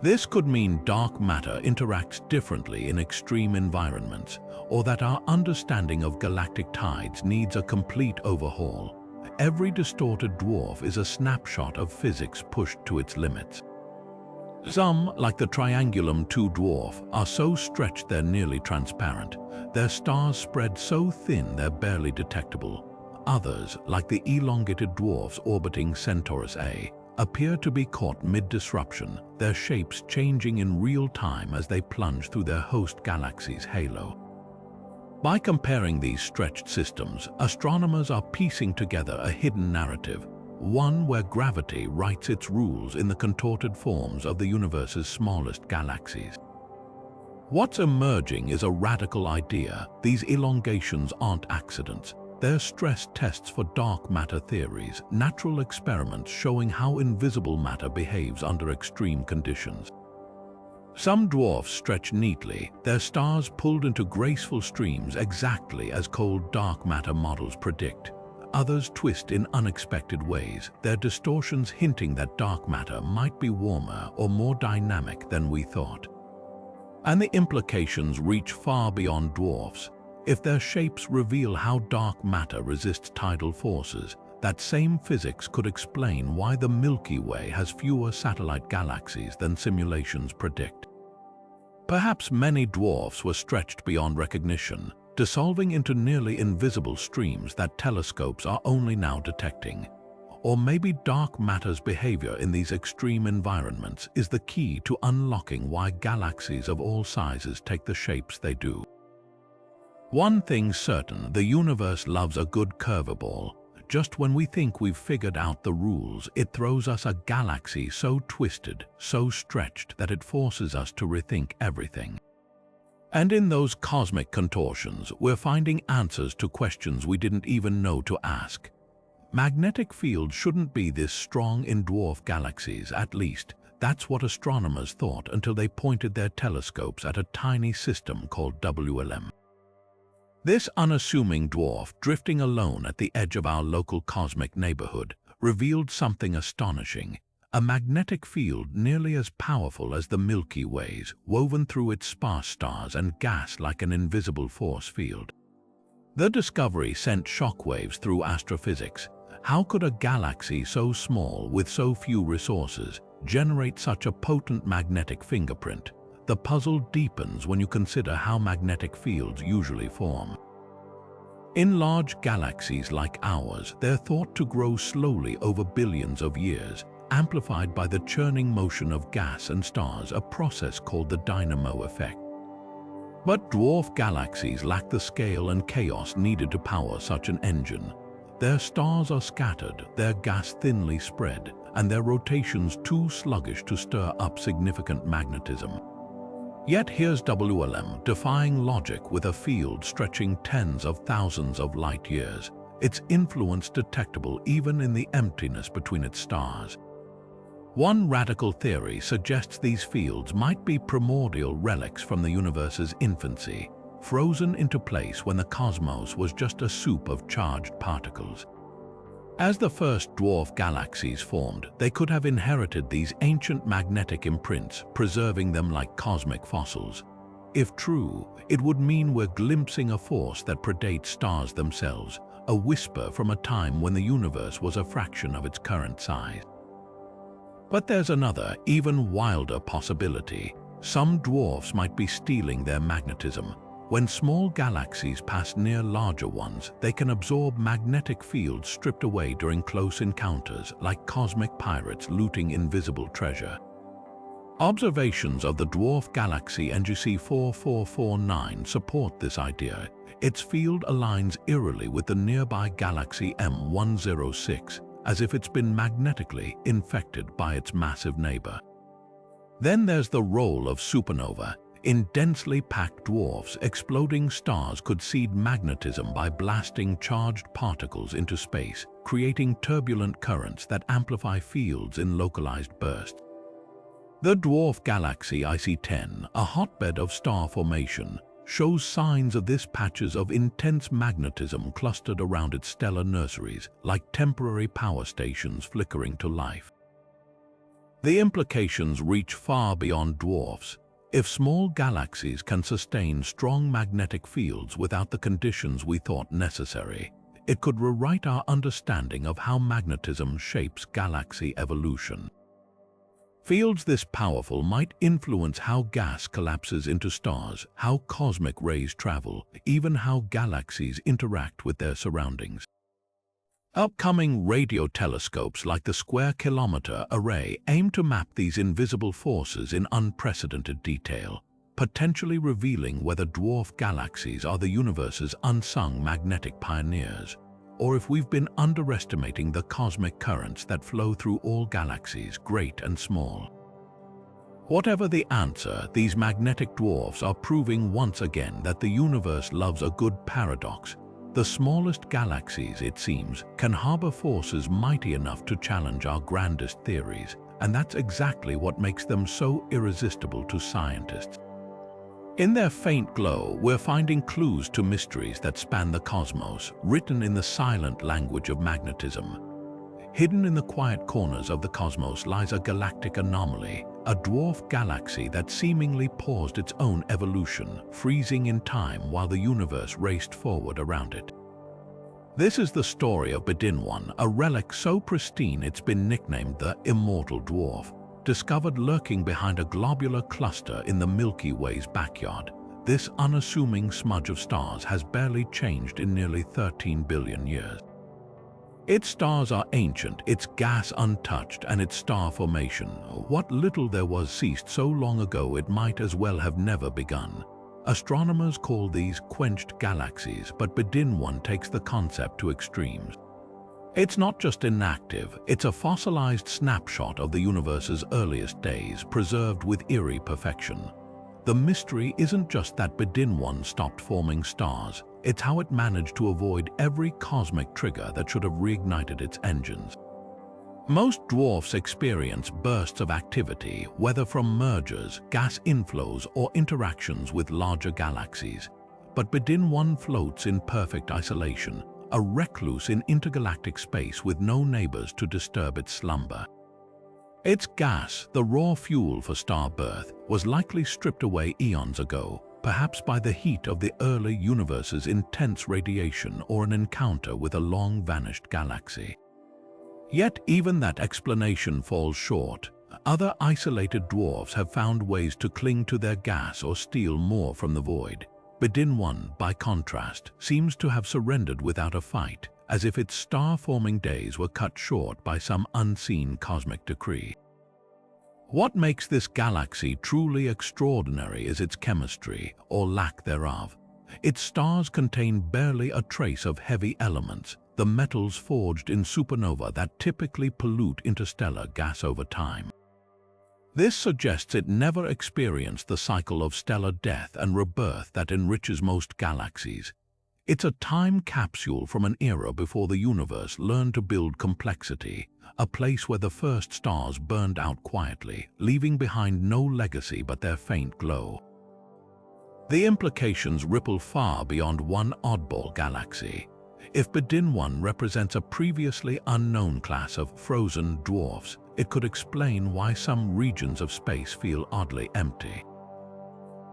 This could mean dark matter interacts differently in extreme environments, or that our understanding of galactic tides needs a complete overhaul. Every distorted dwarf is a snapshot of physics pushed to its limits. Some, like the Triangulum 2 dwarf, are so stretched they're nearly transparent. Their stars spread so thin they're barely detectable. Others, like the elongated dwarfs orbiting Centaurus A, appear to be caught mid-disruption, their shapes changing in real time as they plunge through their host galaxy's halo. By comparing these stretched systems, astronomers are piecing together a hidden narrative, one where gravity writes its rules in the contorted forms of the universe's smallest galaxies. What's emerging is a radical idea. These elongations aren't accidents. they're stress tests for dark matter theories, natural experiments showing how invisible matter behaves under extreme conditions. Some dwarfs stretch neatly, their stars pulled into graceful streams exactly as cold dark matter models predict. Others twist in unexpected ways, their distortions hinting that dark matter might be warmer or more dynamic than we thought. And the implications reach far beyond dwarfs. If their shapes reveal how dark matter resists tidal forces, that same physics could explain why the Milky Way has fewer satellite galaxies than simulations predict. Perhaps many dwarfs were stretched beyond recognition, dissolving into nearly invisible streams that telescopes are only now detecting. Or maybe dark matter's behavior in these extreme environments is the key to unlocking why galaxies of all sizes take the shapes they do. One thing's certain, the universe loves a good curveball. Just when we think we've figured out the rules, it throws us a galaxy so twisted, so stretched that it forces us to rethink everything. And in those cosmic contortions, we're finding answers to questions we didn't even know to ask. Magnetic fields shouldn't be this strong in dwarf galaxies, at least. That's what astronomers thought until they pointed their telescopes at a tiny system called WLM. This unassuming dwarf, drifting alone at the edge of our local cosmic neighborhood, revealed something astonishing. A magnetic field nearly as powerful as the Milky Way's, woven through its sparse stars and gas like an invisible force field. The discovery sent shockwaves through astrophysics. How could a galaxy so small with so few resources generate such a potent magnetic fingerprint? The puzzle deepens when you consider how magnetic fields usually form. In large galaxies like ours, they're thought to grow slowly over billions of years, amplified by the churning motion of gas and stars, a process called the dynamo effect. But dwarf galaxies lack the scale and chaos needed to power such an engine. Their stars are scattered, their gas thinly spread, and their rotations too sluggish to stir up significant magnetism. Yet here's WLM defying logic with a field stretching tens of thousands of light years, its influence detectable even in the emptiness between its stars. One radical theory suggests these fields might be primordial relics from the universe's infancy, frozen into place when the cosmos was just a soup of charged particles. As the first dwarf galaxies formed, they could have inherited these ancient magnetic imprints, preserving them like cosmic fossils. If true, it would mean we're glimpsing a force that predates stars themselves, a whisper from a time when the universe was a fraction of its current size. But there's another, even wilder possibility. Some dwarfs might be stealing their magnetism. When small galaxies pass near larger ones, they can absorb magnetic fields stripped away during close encounters, like cosmic pirates looting invisible treasure. Observations of the dwarf galaxy NGC 4449 support this idea. Its field aligns eerily with the nearby galaxy M106, as if it's been magnetically infected by its massive neighbor. Then there's the role of supernova. In densely packed dwarfs, exploding stars could seed magnetism by blasting charged particles into space, creating turbulent currents that amplify fields in localized bursts. The dwarf galaxy IC10, a hotbed of star formation, shows signs of this. Patches of intense magnetism clustered around its stellar nurseries, like temporary power stations flickering to life. The implications reach far beyond dwarfs. If small galaxies can sustain strong magnetic fields without the conditions we thought necessary, it could rewrite our understanding of how magnetism shapes galaxy evolution. Fields this powerful might influence how gas collapses into stars, how cosmic rays travel, even how galaxies interact with their surroundings. Upcoming radio telescopes like the Square Kilometre Array aim to map these invisible forces in unprecedented detail, potentially revealing whether dwarf galaxies are the universe's unsung magnetic pioneers, or if we've been underestimating the cosmic currents that flow through all galaxies, great and small. Whatever the answer, these magnetic dwarfs are proving once again that the universe loves a good paradox. The smallest galaxies, it seems, can harbor forces mighty enough to challenge our grandest theories, and that's exactly what makes them so irresistible to scientists. In their faint glow, we're finding clues to mysteries that span the cosmos, written in the silent language of magnetism. Hidden in the quiet corners of the cosmos lies a galactic anomaly, a dwarf galaxy that seemingly paused its own evolution, freezing in time while the universe raced forward around it. This is the story of Bedin, a relic so pristine it's been nicknamed the Immortal Dwarf. Discovered lurking behind a globular cluster in the Milky Way's backyard, this unassuming smudge of stars has barely changed in nearly 13 billion years. Its stars are ancient, its gas untouched, and its star formation, what little there was, ceased so long ago it might as well have never begun. Astronomers call these quenched galaxies, but Bedin takes the concept to extremes. It's not just inactive, it's a fossilized snapshot of the universe's earliest days, preserved with eerie perfection. The mystery isn't just that Bedin stopped forming stars, it's how it managed to avoid every cosmic trigger that should have reignited its engines. Most dwarfs experience bursts of activity, whether from mergers, gas inflows, or interactions with larger galaxies. But Bedin floats in perfect isolation, a recluse in intergalactic space with no neighbors to disturb its slumber. Its gas, the raw fuel for star birth, was likely stripped away eons ago, perhaps by the heat of the early universe's intense radiation or an encounter with a long-vanished galaxy. Yet even that explanation falls short. Other isolated dwarfs have found ways to cling to their gas or steal more from the void. Bedin, by contrast, seems to have surrendered without a fight, as if its star-forming days were cut short by some unseen cosmic decree. What makes this galaxy truly extraordinary is its chemistry, or lack thereof. Its stars contain barely a trace of heavy elements, the metals forged in supernova that typically pollute interstellar gas over time. This suggests it never experienced the cycle of stellar death and rebirth that enriches most galaxies. It's a time capsule from an era before the universe learned to build complexity, a place where the first stars burned out quietly, leaving behind no legacy but their faint glow. The implications ripple far beyond one oddball galaxy. If Bedin represents a previously unknown class of frozen dwarfs, it could explain why some regions of space feel oddly empty.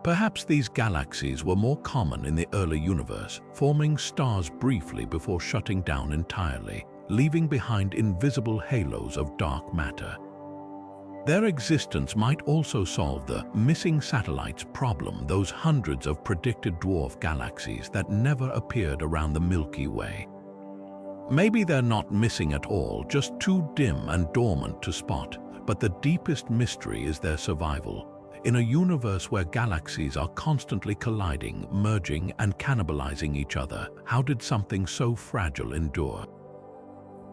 Perhaps these galaxies were more common in the early universe, forming stars briefly before shutting down entirely, leaving behind invisible halos of dark matter. Their existence might also solve the missing satellites problem, those hundreds of predicted dwarf galaxies that never appeared around the Milky Way. Maybe they're not missing at all, just too dim and dormant to spot, but the deepest mystery is their survival. In a universe where galaxies are constantly colliding, merging, and cannibalizing each other, how did something so fragile endure?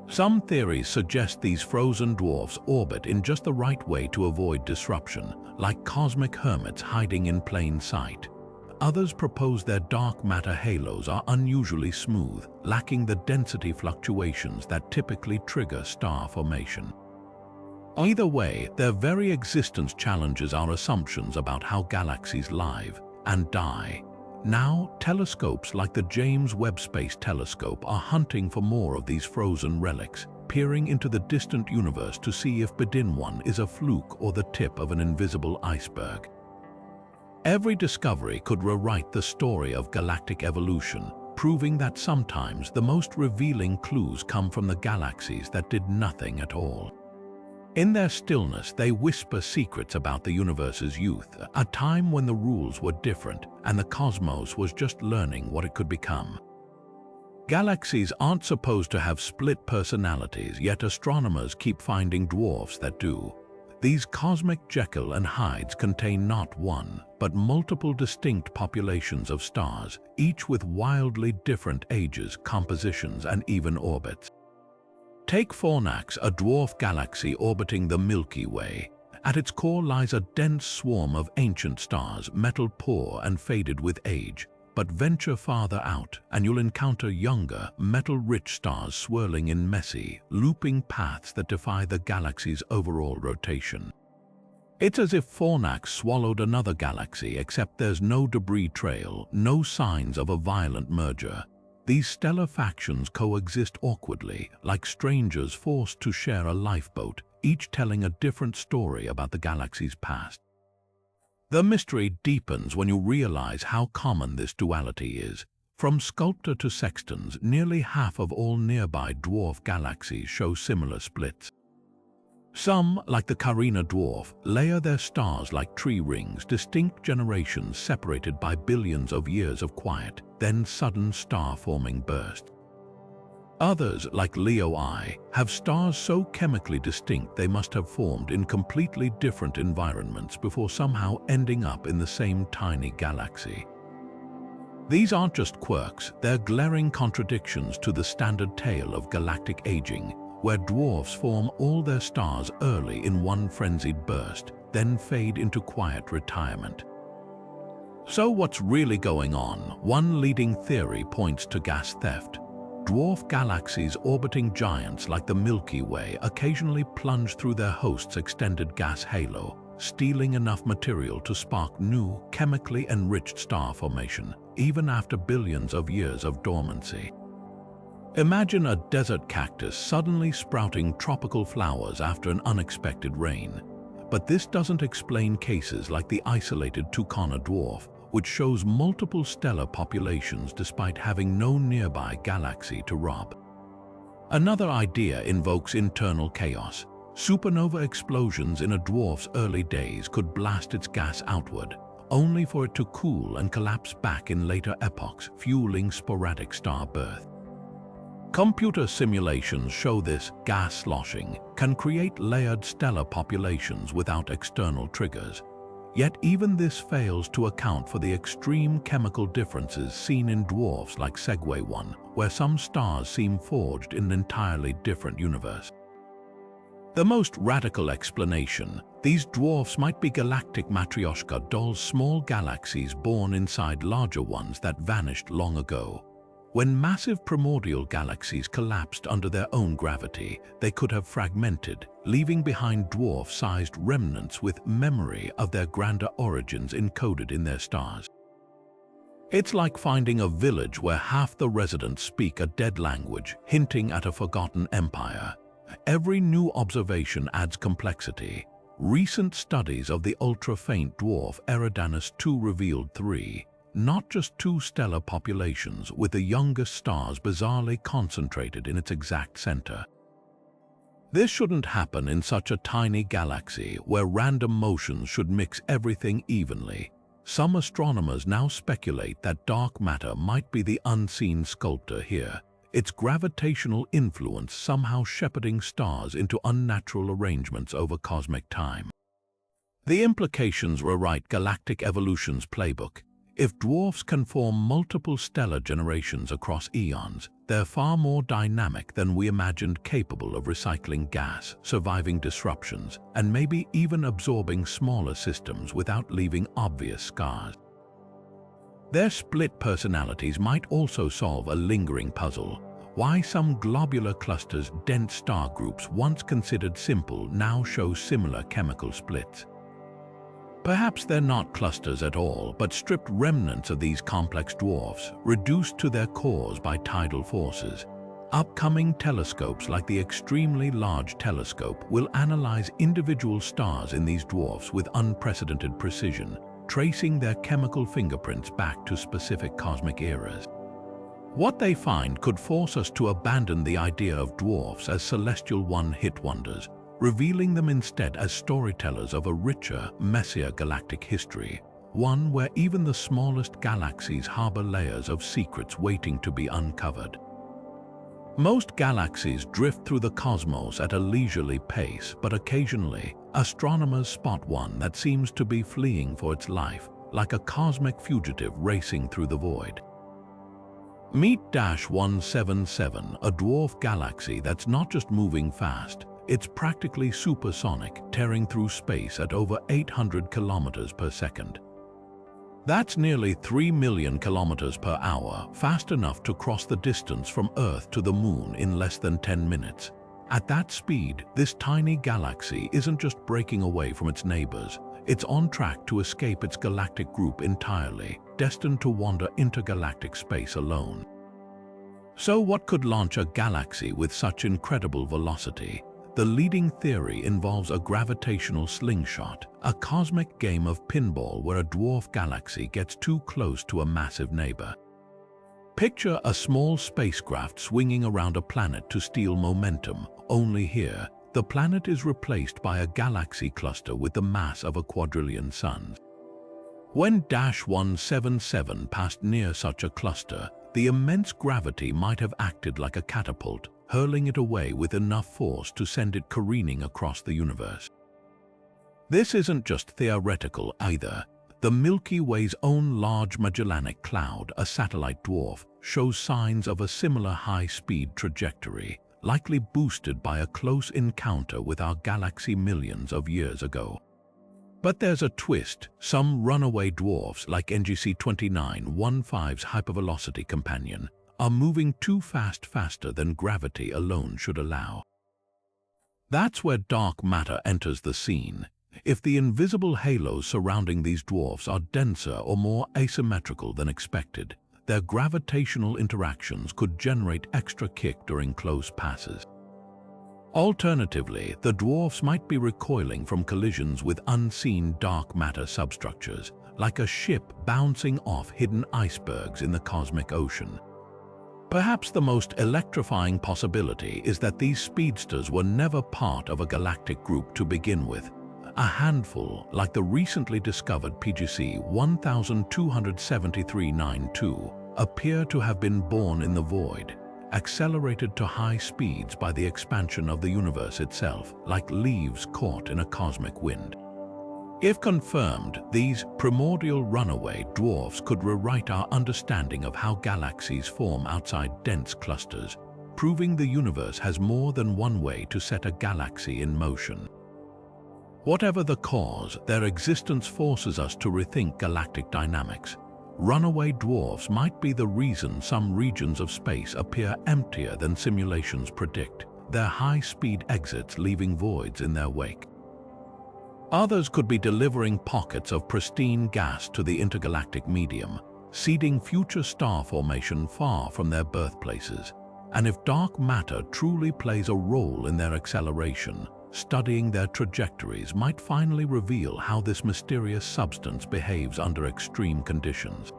Some theories suggest these frozen dwarfs orbit in just the right way to avoid disruption, like cosmic hermits hiding in plain sight. Others propose their dark matter halos are unusually smooth, lacking the density fluctuations that typically trigger star formation. Either way, their very existence challenges our assumptions about how galaxies live and die. Now, telescopes like the James Webb Space Telescope are hunting for more of these frozen relics, peering into the distant universe to see if Bedin is a fluke or the tip of an invisible iceberg. Every discovery could rewrite the story of galactic evolution, proving that sometimes the most revealing clues come from the galaxies that did nothing at all. In their stillness, they whisper secrets about the universe's youth, a time when the rules were different and the cosmos was just learning what it could become. Galaxies aren't supposed to have split personalities, yet astronomers keep finding dwarfs that do. These cosmic Jekyll and Hydes contain not one, but multiple distinct populations of stars, each with wildly different ages, compositions, and even orbits. Take Fornax, a dwarf galaxy orbiting the Milky Way. At its core lies a dense swarm of ancient stars, metal poor and faded with age. but venture farther out and you'll encounter younger, metal-rich stars swirling in messy, looping paths that defy the galaxy's overall rotation. It's as if Fornax swallowed another galaxy, except there's no debris trail, no signs of a violent merger. These stellar factions coexist awkwardly, like strangers forced to share a lifeboat, each telling a different story about the galaxy's past. The mystery deepens when you realize how common this duality is. From Sculptor to Sextans, nearly half of all nearby dwarf galaxies show similar splits. Some, like the Carina dwarf, layer their stars like tree rings, distinct generations separated by billions of years of quiet, then sudden star-forming bursts. Others, like Leo I, have stars so chemically distinct they must have formed in completely different environments before somehow ending up in the same tiny galaxy. These aren't just quirks, they're glaring contradictions to the standard tale of galactic aging, where dwarfs form all their stars early in one frenzied burst, then fade into quiet retirement. So what's really going on? One leading theory points to gas theft. Dwarf galaxies orbiting giants like the Milky Way occasionally plunge through their host's extended gas halo, stealing enough material to spark new, chemically enriched star formation, even after billions of years of dormancy. Imagine a desert cactus suddenly sprouting tropical flowers after an unexpected rain. But this doesn't explain cases like the isolated Tucana dwarf, which shows multiple stellar populations despite having no nearby galaxy to rob. Another idea invokes internal chaos. Supernova explosions in a dwarf's early days could blast its gas outward, only for it to cool and collapse back in later epochs, fueling sporadic star birth. Computer simulations show this gas sloshing can create layered stellar populations without external triggers. Yet even this fails to account for the extreme chemical differences seen in dwarfs like Segway 1, where some stars seem forged in an entirely different universe. The most radical explanation: these dwarfs might be galactic matryoshka dolls, small galaxies born inside larger ones that vanished long ago. When massive primordial galaxies collapsed under their own gravity, they could have fragmented, leaving behind dwarf-sized remnants with memory of their grander origins encoded in their stars. It's like finding a village where half the residents speak a dead language, hinting at a forgotten empire. Every new observation adds complexity. Recent studies of the ultra-faint dwarf Eridanus II revealed not just two stellar populations, with the youngest stars bizarrely concentrated in its exact center. This shouldn't happen in such a tiny galaxy where random motions should mix everything evenly. Some astronomers now speculate that dark matter might be the unseen sculptor here, its gravitational influence somehow shepherding stars into unnatural arrangements over cosmic time. The implications rewrite galactic evolution's playbook. If dwarfs can form multiple stellar generations across eons, they're far more dynamic than we imagined, capable of recycling gas, surviving disruptions, and maybe even absorbing smaller systems without leaving obvious scars. Their split personalities might also solve a lingering puzzle: why some globular clusters, dense star groups once considered simple, now show similar chemical splits. Perhaps they're not clusters at all, but stripped remnants of these complex dwarfs, reduced to their cores by tidal forces. Upcoming telescopes like the Extremely Large Telescope will analyze individual stars in these dwarfs with unprecedented precision, tracing their chemical fingerprints back to specific cosmic eras. What they find could force us to abandon the idea of dwarfs as celestial one-hit wonders, revealing them instead as storytellers of a richer, messier galactic history, one where even the smallest galaxies harbor layers of secrets waiting to be uncovered. Most galaxies drift through the cosmos at a leisurely pace, but occasionally, astronomers spot one that seems to be fleeing for its life, like a cosmic fugitive racing through the void. Meet -177, a dwarf galaxy that's not just moving fast, it's practically supersonic, tearing through space at over 800 kilometers per second. That's nearly 3 million kilometers per hour, fast enough to cross the distance from Earth to the Moon in less than 10 minutes. At that speed, this tiny galaxy isn't just breaking away from its neighbors, it's on track to escape its galactic group entirely, destined to wander intergalactic space alone. So what could launch a galaxy with such incredible velocity? The leading theory involves a gravitational slingshot, a cosmic game of pinball where a dwarf galaxy gets too close to a massive neighbor. Picture a small spacecraft swinging around a planet to steal momentum, only here, the planet is replaced by a galaxy cluster with the mass of a quadrillion suns. When -177 passed near such a cluster, the immense gravity might have acted like a catapult, hurling it away with enough force to send it careening across the universe. This isn't just theoretical either. The Milky Way's own Large Magellanic Cloud, a satellite dwarf, shows signs of a similar high-speed trajectory, likely boosted by a close encounter with our galaxy millions of years ago. But there's a twist. Some runaway dwarfs, like NGC 2915's hypervelocity companion, are moving too fast, faster than gravity alone should allow. That's where dark matter enters the scene. If the invisible halos surrounding these dwarfs are denser or more asymmetrical than expected, their gravitational interactions could generate extra kick during close passes. Alternatively, the dwarfs might be recoiling from collisions with unseen dark matter substructures, like a ship bouncing off hidden icebergs in the cosmic ocean. Perhaps the most electrifying possibility is that these speedsters were never part of a galactic group to begin with. A handful, like the recently discovered PGC 127392, appear to have been born in the void, accelerated to high speeds by the expansion of the universe itself, like leaves caught in a cosmic wind. If confirmed, these primordial runaway dwarfs could rewrite our understanding of how galaxies form outside dense clusters, proving the universe has more than one way to set a galaxy in motion. Whatever the cause, their existence forces us to rethink galactic dynamics. Runaway dwarfs might be the reason some regions of space appear emptier than simulations predict, their high-speed exits leaving voids in their wake. Others could be delivering pockets of pristine gas to the intergalactic medium, seeding future star formation far from their birthplaces. And if dark matter truly plays a role in their acceleration, studying their trajectories might finally reveal how this mysterious substance behaves under extreme conditions.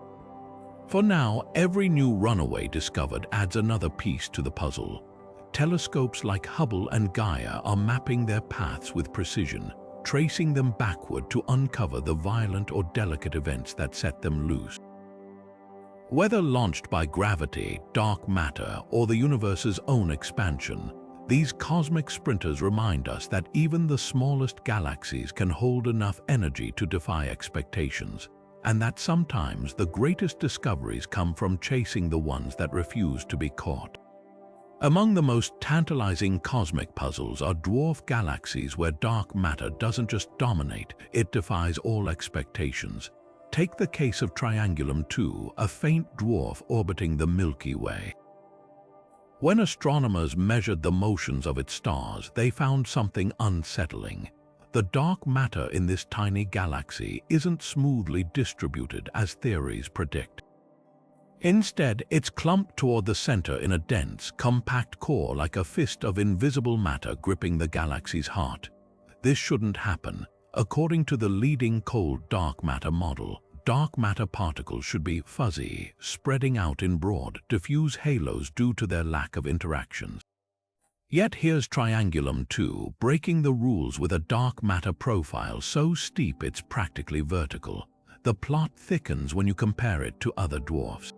For now, every new runaway discovered adds another piece to the puzzle. Telescopes like Hubble and Gaia are mapping their paths with precision, tracing them backward to uncover the violent or delicate events that set them loose. Whether launched by gravity, dark matter, or the universe's own expansion, these cosmic sprinters remind us that even the smallest galaxies can hold enough energy to defy expectations, and that sometimes the greatest discoveries come from chasing the ones that refuse to be caught. Among the most tantalizing cosmic puzzles are dwarf galaxies where dark matter doesn't just dominate, it defies all expectations. Take the case of Triangulum 2, a faint dwarf orbiting the Milky Way. When astronomers measured the motions of its stars, they found something unsettling. The dark matter in this tiny galaxy isn't smoothly distributed as theories predict. Instead, it's clumped toward the center in a dense, compact core like a fist of invisible matter gripping the galaxy's heart. This shouldn't happen. According to the leading cold dark matter model, dark matter particles should be fuzzy, spreading out in broad, diffuse halos due to their lack of interactions. Yet here's Triangulum 2, breaking the rules with a dark matter profile so steep it's practically vertical. The plot thickens when you compare it to other dwarfs.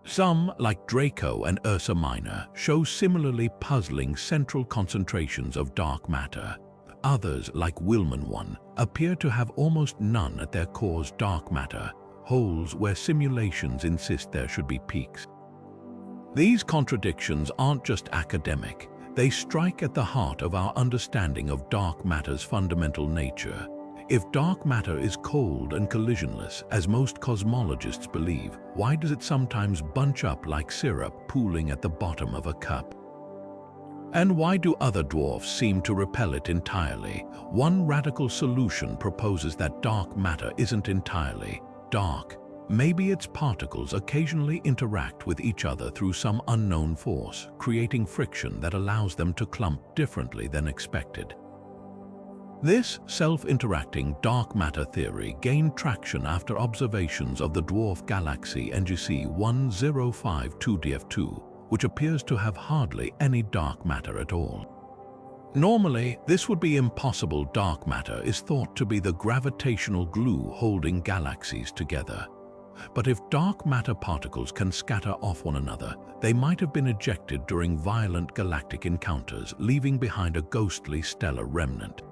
Some, like Draco and Ursa Minor, show similarly puzzling central concentrations of dark matter. Others, like Willman 1, appear to have almost none at their core's dark matter, holes where simulations insist there should be peaks. These contradictions aren't just academic, they strike at the heart of our understanding of dark matter's fundamental nature. If dark matter is cold and collisionless, as most cosmologists believe, why does it sometimes bunch up like syrup pooling at the bottom of a cup? And why do other dwarfs seem to repel it entirely? One radical solution proposes that dark matter isn't entirely dark. Maybe its particles occasionally interact with each other through some unknown force, creating friction that allows them to clump differently than expected. This self-interacting dark matter theory gained traction after observations of the Dwarf Galaxy NGC 1052 DF2, which appears to have hardly any dark matter at all. Normally, this would be impossible. Dark matter is thought to be the gravitational glue holding galaxies together. But if dark matter particles can scatter off one another, they might have been ejected during violent galactic encounters, leaving behind a ghostly stellar remnant.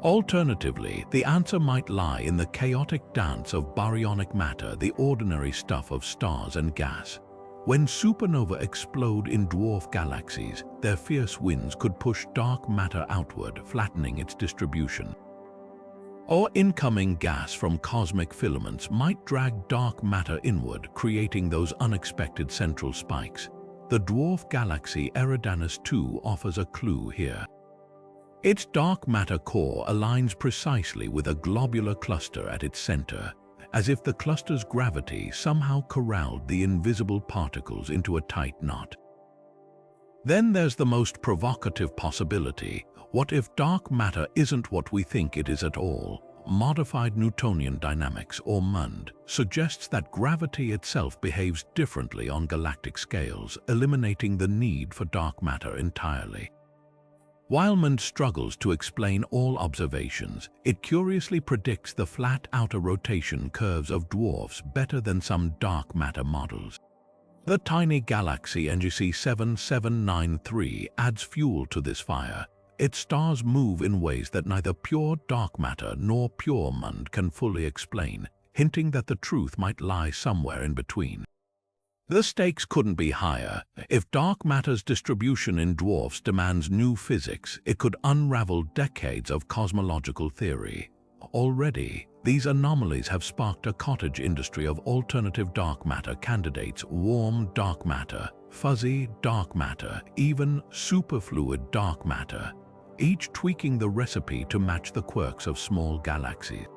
Alternatively, the answer might lie in the chaotic dance of baryonic matter, the ordinary stuff of stars and gas. When supernovae explode in dwarf galaxies, their fierce winds could push dark matter outward, flattening its distribution. Or incoming gas from cosmic filaments might drag dark matter inward, creating those unexpected central spikes. The dwarf galaxy Eridanus II offers a clue here. Its dark matter core aligns precisely with a globular cluster at its center, as if the cluster's gravity somehow corralled the invisible particles into a tight knot. Then there's the most provocative possibility. What if dark matter isn't what we think it is at all? Modified Newtonian dynamics, or MUND, suggests that gravity itself behaves differently on galactic scales, eliminating the need for dark matter entirely. While MUND struggles to explain all observations, it curiously predicts the flat outer rotation curves of dwarfs better than some dark matter models. The tiny galaxy NGC 7793 adds fuel to this fire. Its stars move in ways that neither pure dark matter nor pure MUND can fully explain, hinting that the truth might lie somewhere in between. The stakes couldn't be higher. If dark matter's distribution in dwarfs demands new physics, it could unravel decades of cosmological theory. Already, these anomalies have sparked a cottage industry of alternative dark matter candidates: warm dark matter, fuzzy dark matter, even superfluid dark matter, each tweaking the recipe to match the quirks of small galaxies.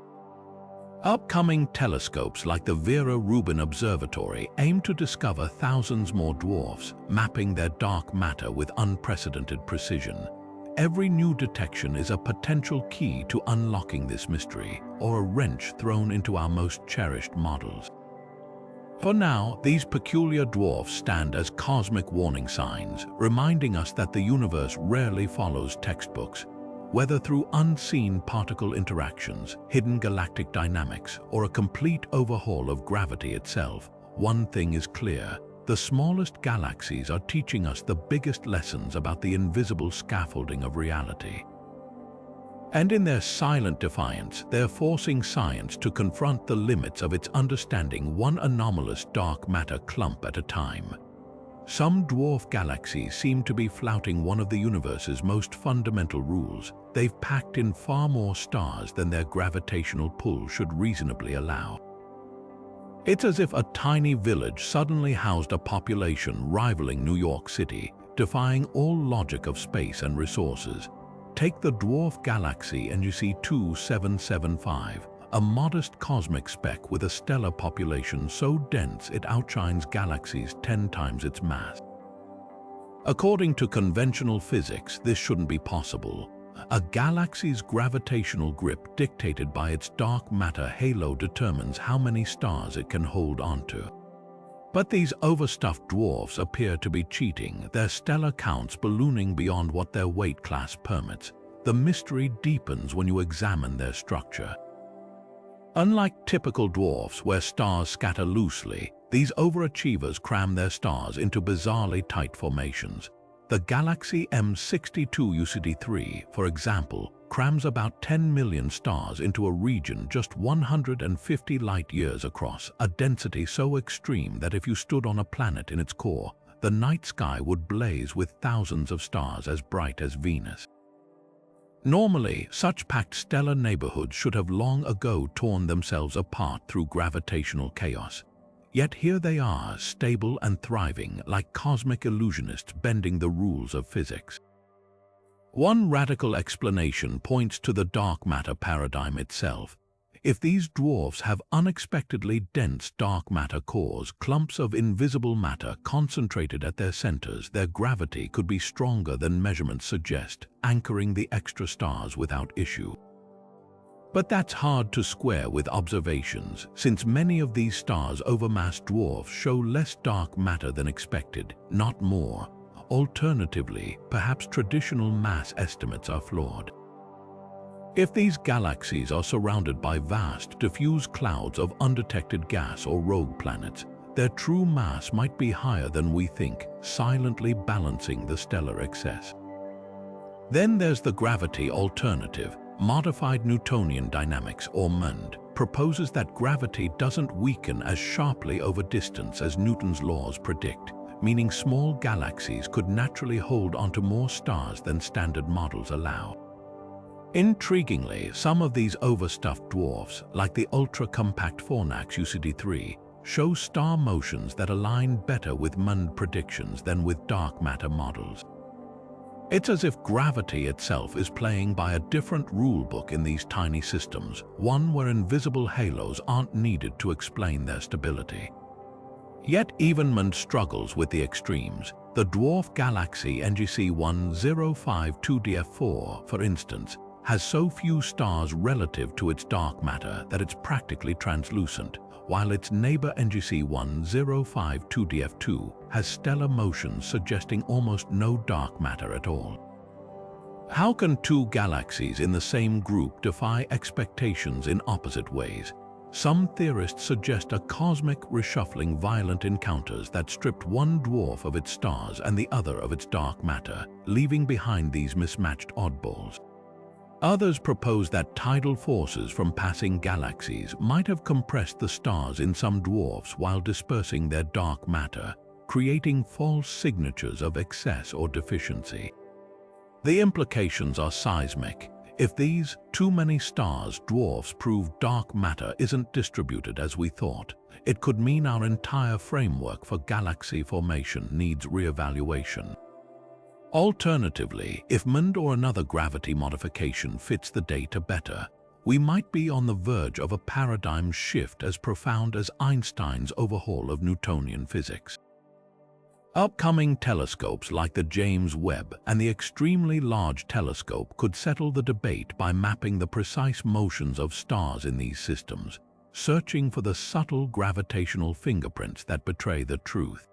Upcoming telescopes like the Vera Rubin Observatory aim to discover thousands more dwarfs, mapping their dark matter with unprecedented precision. Every new detection is a potential key to unlocking this mystery, or a wrench thrown into our most cherished models. For now, these peculiar dwarfs stand as cosmic warning signs, reminding us that the universe rarely follows textbooks. Whether through unseen particle interactions, hidden galactic dynamics, or a complete overhaul of gravity itself, one thing is clear: the smallest galaxies are teaching us the biggest lessons about the invisible scaffolding of reality. And in their silent defiance, they're forcing science to confront the limits of its understanding, one anomalous dark matter clump at a time. Some dwarf galaxies seem to be flouting one of the universe's most fundamental rules. They've packed in far more stars than their gravitational pull should reasonably allow. It's as if a tiny village suddenly housed a population rivaling New York City, defying all logic of space and resources. Take the Dwarf Galaxy NGC 2775, a modest cosmic speck with a stellar population so dense it outshines galaxies 10 times its mass. According to conventional physics, this shouldn't be possible. A galaxy's gravitational grip, dictated by its dark matter halo, determines how many stars it can hold onto. But these overstuffed dwarfs appear to be cheating, their stellar counts ballooning beyond what their weight class permits. The mystery deepens when you examine their structure. Unlike typical dwarfs where stars scatter loosely, these overachievers cram their stars into bizarrely tight formations. The galaxy M62 UCD3, for example, crams about 10 million stars into a region just 150 light-years across, a density so extreme that if you stood on a planet in its core, the night sky would blaze with thousands of stars as bright as Venus. Normally, such packed stellar neighborhoods should have long ago torn themselves apart through gravitational chaos. Yet here they are, stable and thriving, like cosmic illusionists bending the rules of physics. One radical explanation points to the dark matter paradigm itself. If these dwarfs have unexpectedly dense dark matter cores, clumps of invisible matter concentrated at their centers, their gravity could be stronger than measurements suggest, anchoring the extra stars without issue. But that's hard to square with observations, since many of these stars' overmass dwarfs show less dark matter than expected, not more. Alternatively, perhaps traditional mass estimates are flawed. If these galaxies are surrounded by vast, diffuse clouds of undetected gas or rogue planets, their true mass might be higher than we think, silently balancing the stellar excess. Then there's the gravity alternative. Modified Newtonian dynamics, or MND, proposes that gravity doesn't weaken as sharply over distance as Newton's laws predict, meaning small galaxies could naturally hold onto more stars than standard models allow. Intriguingly, some of these overstuffed dwarfs, like the ultra-compact Fornax UCD3, show star motions that align better with MND predictions than with dark matter models. It's as if gravity itself is playing by a different rulebook in these tiny systems, one where invisible halos aren't needed to explain their stability. Yet even MND struggles with the extremes. The dwarf galaxy NGC 1052DF4, for instance, has so few stars relative to its dark matter that it's practically translucent, while its neighbor NGC 1052DF2 has stellar motions suggesting almost no dark matter at all. How can two galaxies in the same group defy expectations in opposite ways? Some theorists suggest a cosmic reshuffling, violent encounters that stripped one dwarf of its stars and the other of its dark matter, leaving behind these mismatched oddballs. Others propose that tidal forces from passing galaxies might have compressed the stars in some dwarfs while dispersing their dark matter, creating false signatures of excess or deficiency. The implications are seismic. If these too many stars dwarfs prove dark matter isn't distributed as we thought, it could mean our entire framework for galaxy formation needs reevaluation. Alternatively, if MND or another gravity modification fits the data better, we might be on the verge of a paradigm shift as profound as Einstein's overhaul of Newtonian physics. Upcoming telescopes like the James Webb and the Extremely Large Telescope could settle the debate by mapping the precise motions of stars in these systems, searching for the subtle gravitational fingerprints that betray the truth.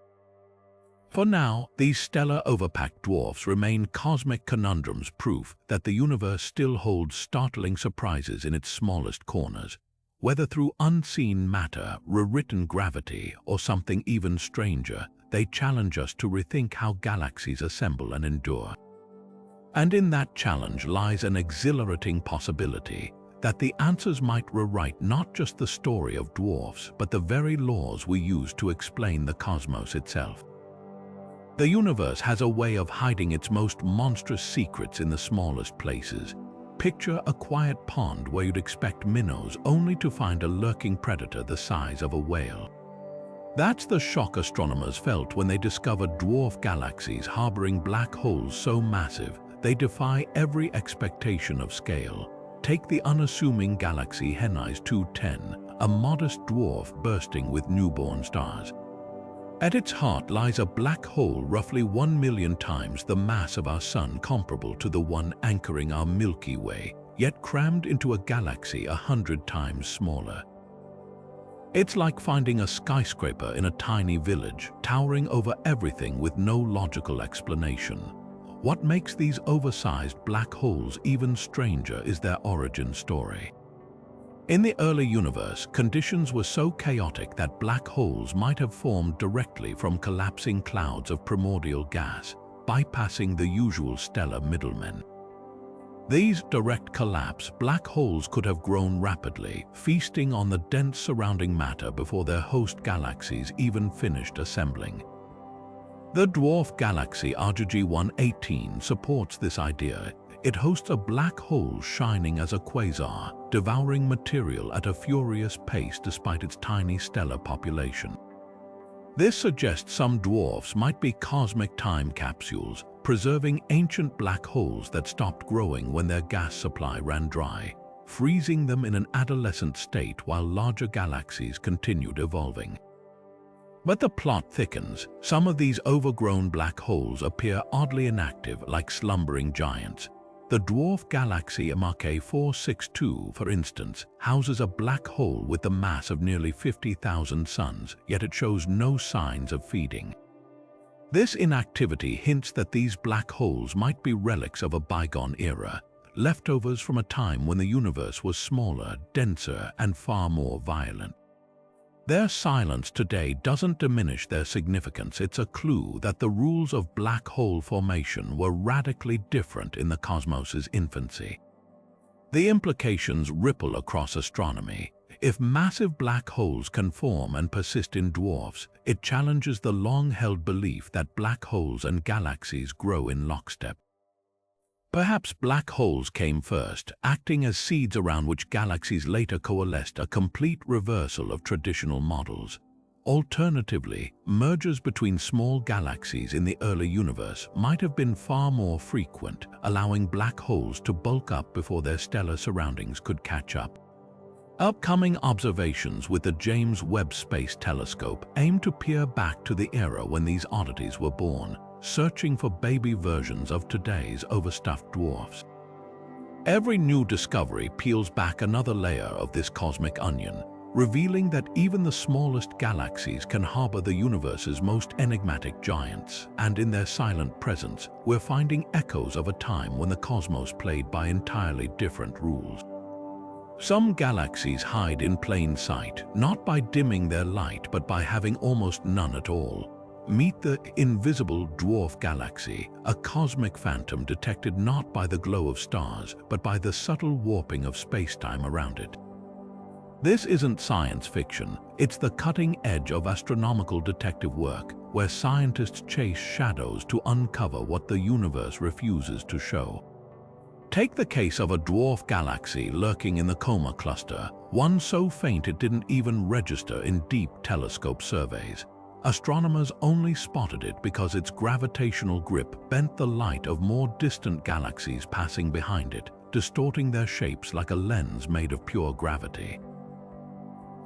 For now, these stellar overpacked dwarfs remain cosmic conundrums, proof that the universe still holds startling surprises in its smallest corners. Whether through unseen matter, rewritten gravity, or something even stranger, they challenge us to rethink how galaxies assemble and endure. And in that challenge lies an exhilarating possibility that the answers might rewrite not just the story of dwarfs, but the very laws we use to explain the cosmos itself. The universe has a way of hiding its most monstrous secrets in the smallest places. Picture a quiet pond where you'd expect minnows only to find a lurking predator the size of a whale. That's the shock astronomers felt when they discovered dwarf galaxies harboring black holes so massive they defy every expectation of scale. Take the unassuming galaxy Hennies 210, a modest dwarf bursting with newborn stars. At its heart lies a black hole roughly 1 million times the mass of our Sun, comparable to the one anchoring our Milky Way, yet crammed into a galaxy 100 times smaller. It's like finding a skyscraper in a tiny village, towering over everything with no logical explanation. What makes these oversized black holes even stranger is their origin story. In the early universe, conditions were so chaotic that black holes might have formed directly from collapsing clouds of primordial gas, bypassing the usual stellar middlemen. These direct collapse black holes could have grown rapidly, feasting on the dense surrounding matter before their host galaxies even finished assembling. The dwarf galaxy RGG 118 supports this idea. It hosts a black hole shining as a quasar, devouring material at a furious pace despite its tiny stellar population. This suggests some dwarfs might be cosmic time capsules, preserving ancient black holes that stopped growing when their gas supply ran dry, freezing them in an adolescent state while larger galaxies continued evolving. But the plot thickens. Some of these overgrown black holes appear oddly inactive, like slumbering giants. The dwarf galaxy Mk 462, for instance, houses a black hole with the mass of nearly 50,000 suns, yet it shows no signs of feeding. This inactivity hints that these black holes might be relics of a bygone era, leftovers from a time when the universe was smaller, denser, and far more violent. Their silence today doesn't diminish their significance. It's a clue that the rules of black hole formation were radically different in the cosmos's infancy. The implications ripple across astronomy. If massive black holes can form and persist in dwarfs, it challenges the long-held belief that black holes and galaxies grow in lockstep. Perhaps black holes came first, acting as seeds around which galaxies later coalesced, a complete reversal of traditional models. Alternatively, mergers between small galaxies in the early universe might have been far more frequent, allowing black holes to bulk up before their stellar surroundings could catch up. Upcoming observations with the James Webb Space Telescope aim to peer back to the era when these oddities were born, searching for baby versions of today's overstuffed dwarfs. Every new discovery peels back another layer of this cosmic onion, revealing that even the smallest galaxies can harbor the universe's most enigmatic giants, and in their silent presence, we're finding echoes of a time when the cosmos played by entirely different rules. Some galaxies hide in plain sight, not by dimming their light, but by having almost none at all. Meet the invisible dwarf galaxy, a cosmic phantom detected not by the glow of stars, but by the subtle warping of space-time around it. This isn't science fiction, it's the cutting edge of astronomical detective work, where scientists chase shadows to uncover what the universe refuses to show. Take the case of a dwarf galaxy lurking in the Coma cluster, one so faint it didn't even register in deep telescope surveys. Astronomers only spotted it because its gravitational grip bent the light of more distant galaxies passing behind it, distorting their shapes like a lens made of pure gravity.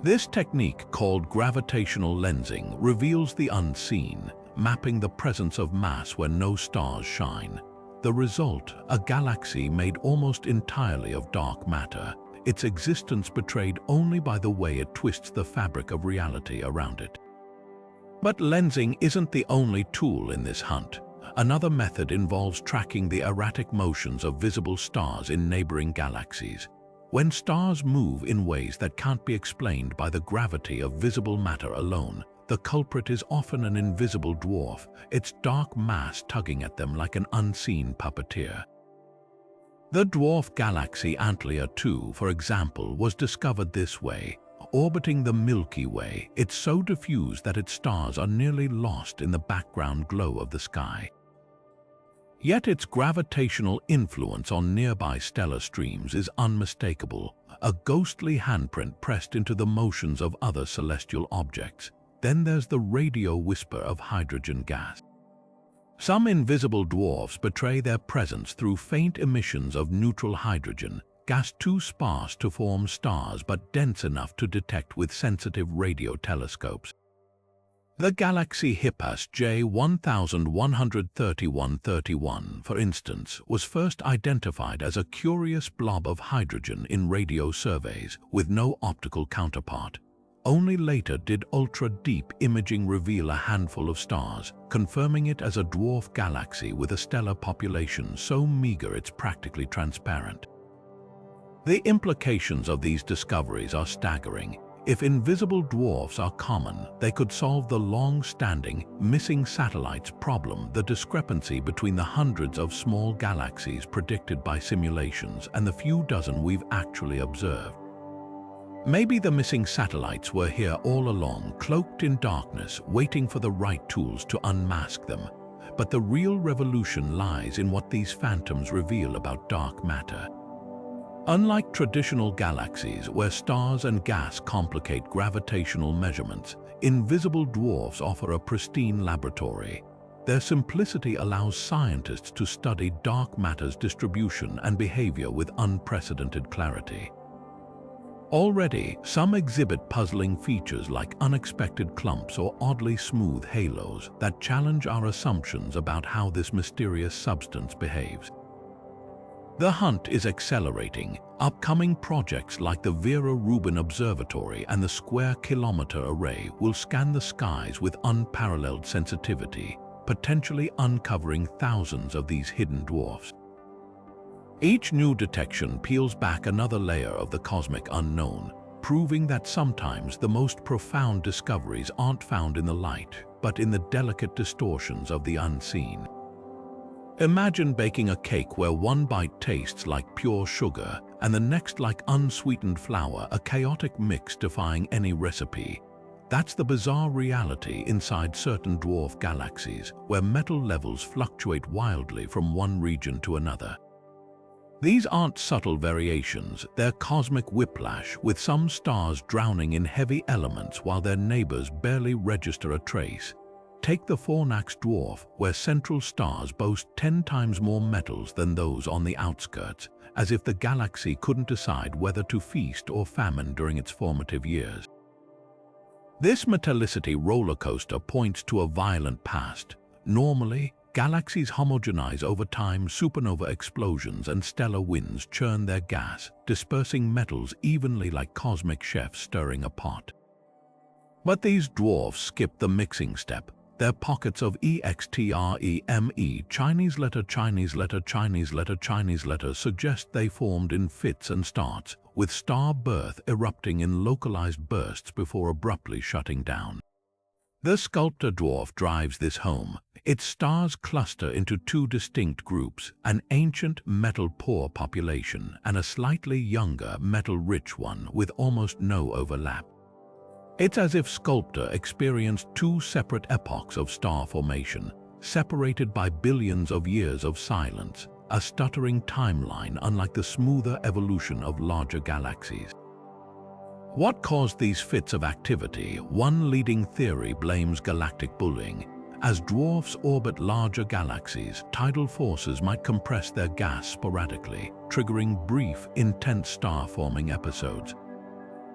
This technique, called gravitational lensing, reveals the unseen, mapping the presence of mass where no stars shine. The result, a galaxy made almost entirely of dark matter, its existence betrayed only by the way it twists the fabric of reality around it. But lensing isn't the only tool in this hunt. Another method involves tracking the erratic motions of visible stars in neighboring galaxies. When stars move in ways that can't be explained by the gravity of visible matter alone, the culprit is often an invisible dwarf, its dark mass tugging at them like an unseen puppeteer. The dwarf galaxy Antlia 2, for example, was discovered this way. Orbiting the Milky Way, it's so diffuse that its stars are nearly lost in the background glow of the sky. Yet its gravitational influence on nearby stellar streams is unmistakable, a ghostly handprint pressed into the motions of other celestial objects. Then there's the radio whisper of hydrogen gas. Some invisible dwarfs betray their presence through faint emissions of neutral hydrogen, gas too sparse to form stars but dense enough to detect with sensitive radio telescopes. The galaxy Hippas J 113131, for instance, was first identified as a curious blob of hydrogen in radio surveys with no optical counterpart. Only later did ultra-deep imaging reveal a handful of stars, confirming it as a dwarf galaxy with a stellar population so meager it's practically transparent. The implications of these discoveries are staggering. If invisible dwarfs are common, they could solve the long-standing missing satellites problem, the discrepancy between the hundreds of small galaxies predicted by simulations and the few dozen we've actually observed. Maybe the missing satellites were here all along, cloaked in darkness, waiting for the right tools to unmask them. But the real revolution lies in what these phantoms reveal about dark matter. Unlike traditional galaxies where stars and gas complicate gravitational measurements, invisible dwarfs offer a pristine laboratory. Their simplicity allows scientists to study dark matter's distribution and behavior with unprecedented clarity. Already, some exhibit puzzling features like unexpected clumps or oddly smooth halos that challenge our assumptions about how this mysterious substance behaves. The hunt is accelerating. Upcoming projects like the Vera Rubin Observatory and the Square Kilometre Array will scan the skies with unparalleled sensitivity, potentially uncovering thousands of these hidden dwarfs. Each new detection peels back another layer of the cosmic unknown, proving that sometimes the most profound discoveries aren't found in the light, but in the delicate distortions of the unseen. Imagine baking a cake where one bite tastes like pure sugar and the next like unsweetened flour, a chaotic mix defying any recipe. That's the bizarre reality inside certain dwarf galaxies, where metal levels fluctuate wildly from one region to another. These aren't subtle variations, they're cosmic whiplash, with some stars drowning in heavy elements while their neighbors barely register a trace. Take the Fornax dwarf, where central stars boast 10 times more metals than those on the outskirts, as if the galaxy couldn't decide whether to feast or famine during its formative years. This metallicity rollercoaster points to a violent past. Normally, galaxies homogenize over time. Supernova explosions and stellar winds churn their gas, dispersing metals evenly like cosmic chefs stirring a pot. But these dwarfs skip the mixing step. Their pockets of extreme Chinese letter suggest they formed in fits and starts, with star birth erupting in localized bursts before abruptly shutting down. The Sculptor dwarf drives this home. Its stars cluster into two distinct groups, an ancient metal-poor population and a slightly younger metal-rich one with almost no overlap. It's as if Sculptor experienced two separate epochs of star formation, separated by billions of years of silence, a stuttering timeline unlike the smoother evolution of larger galaxies. What caused these fits of activity? One leading theory blames galactic bullying. As dwarfs orbit larger galaxies, tidal forces might compress their gas sporadically, triggering brief, intense star-forming episodes.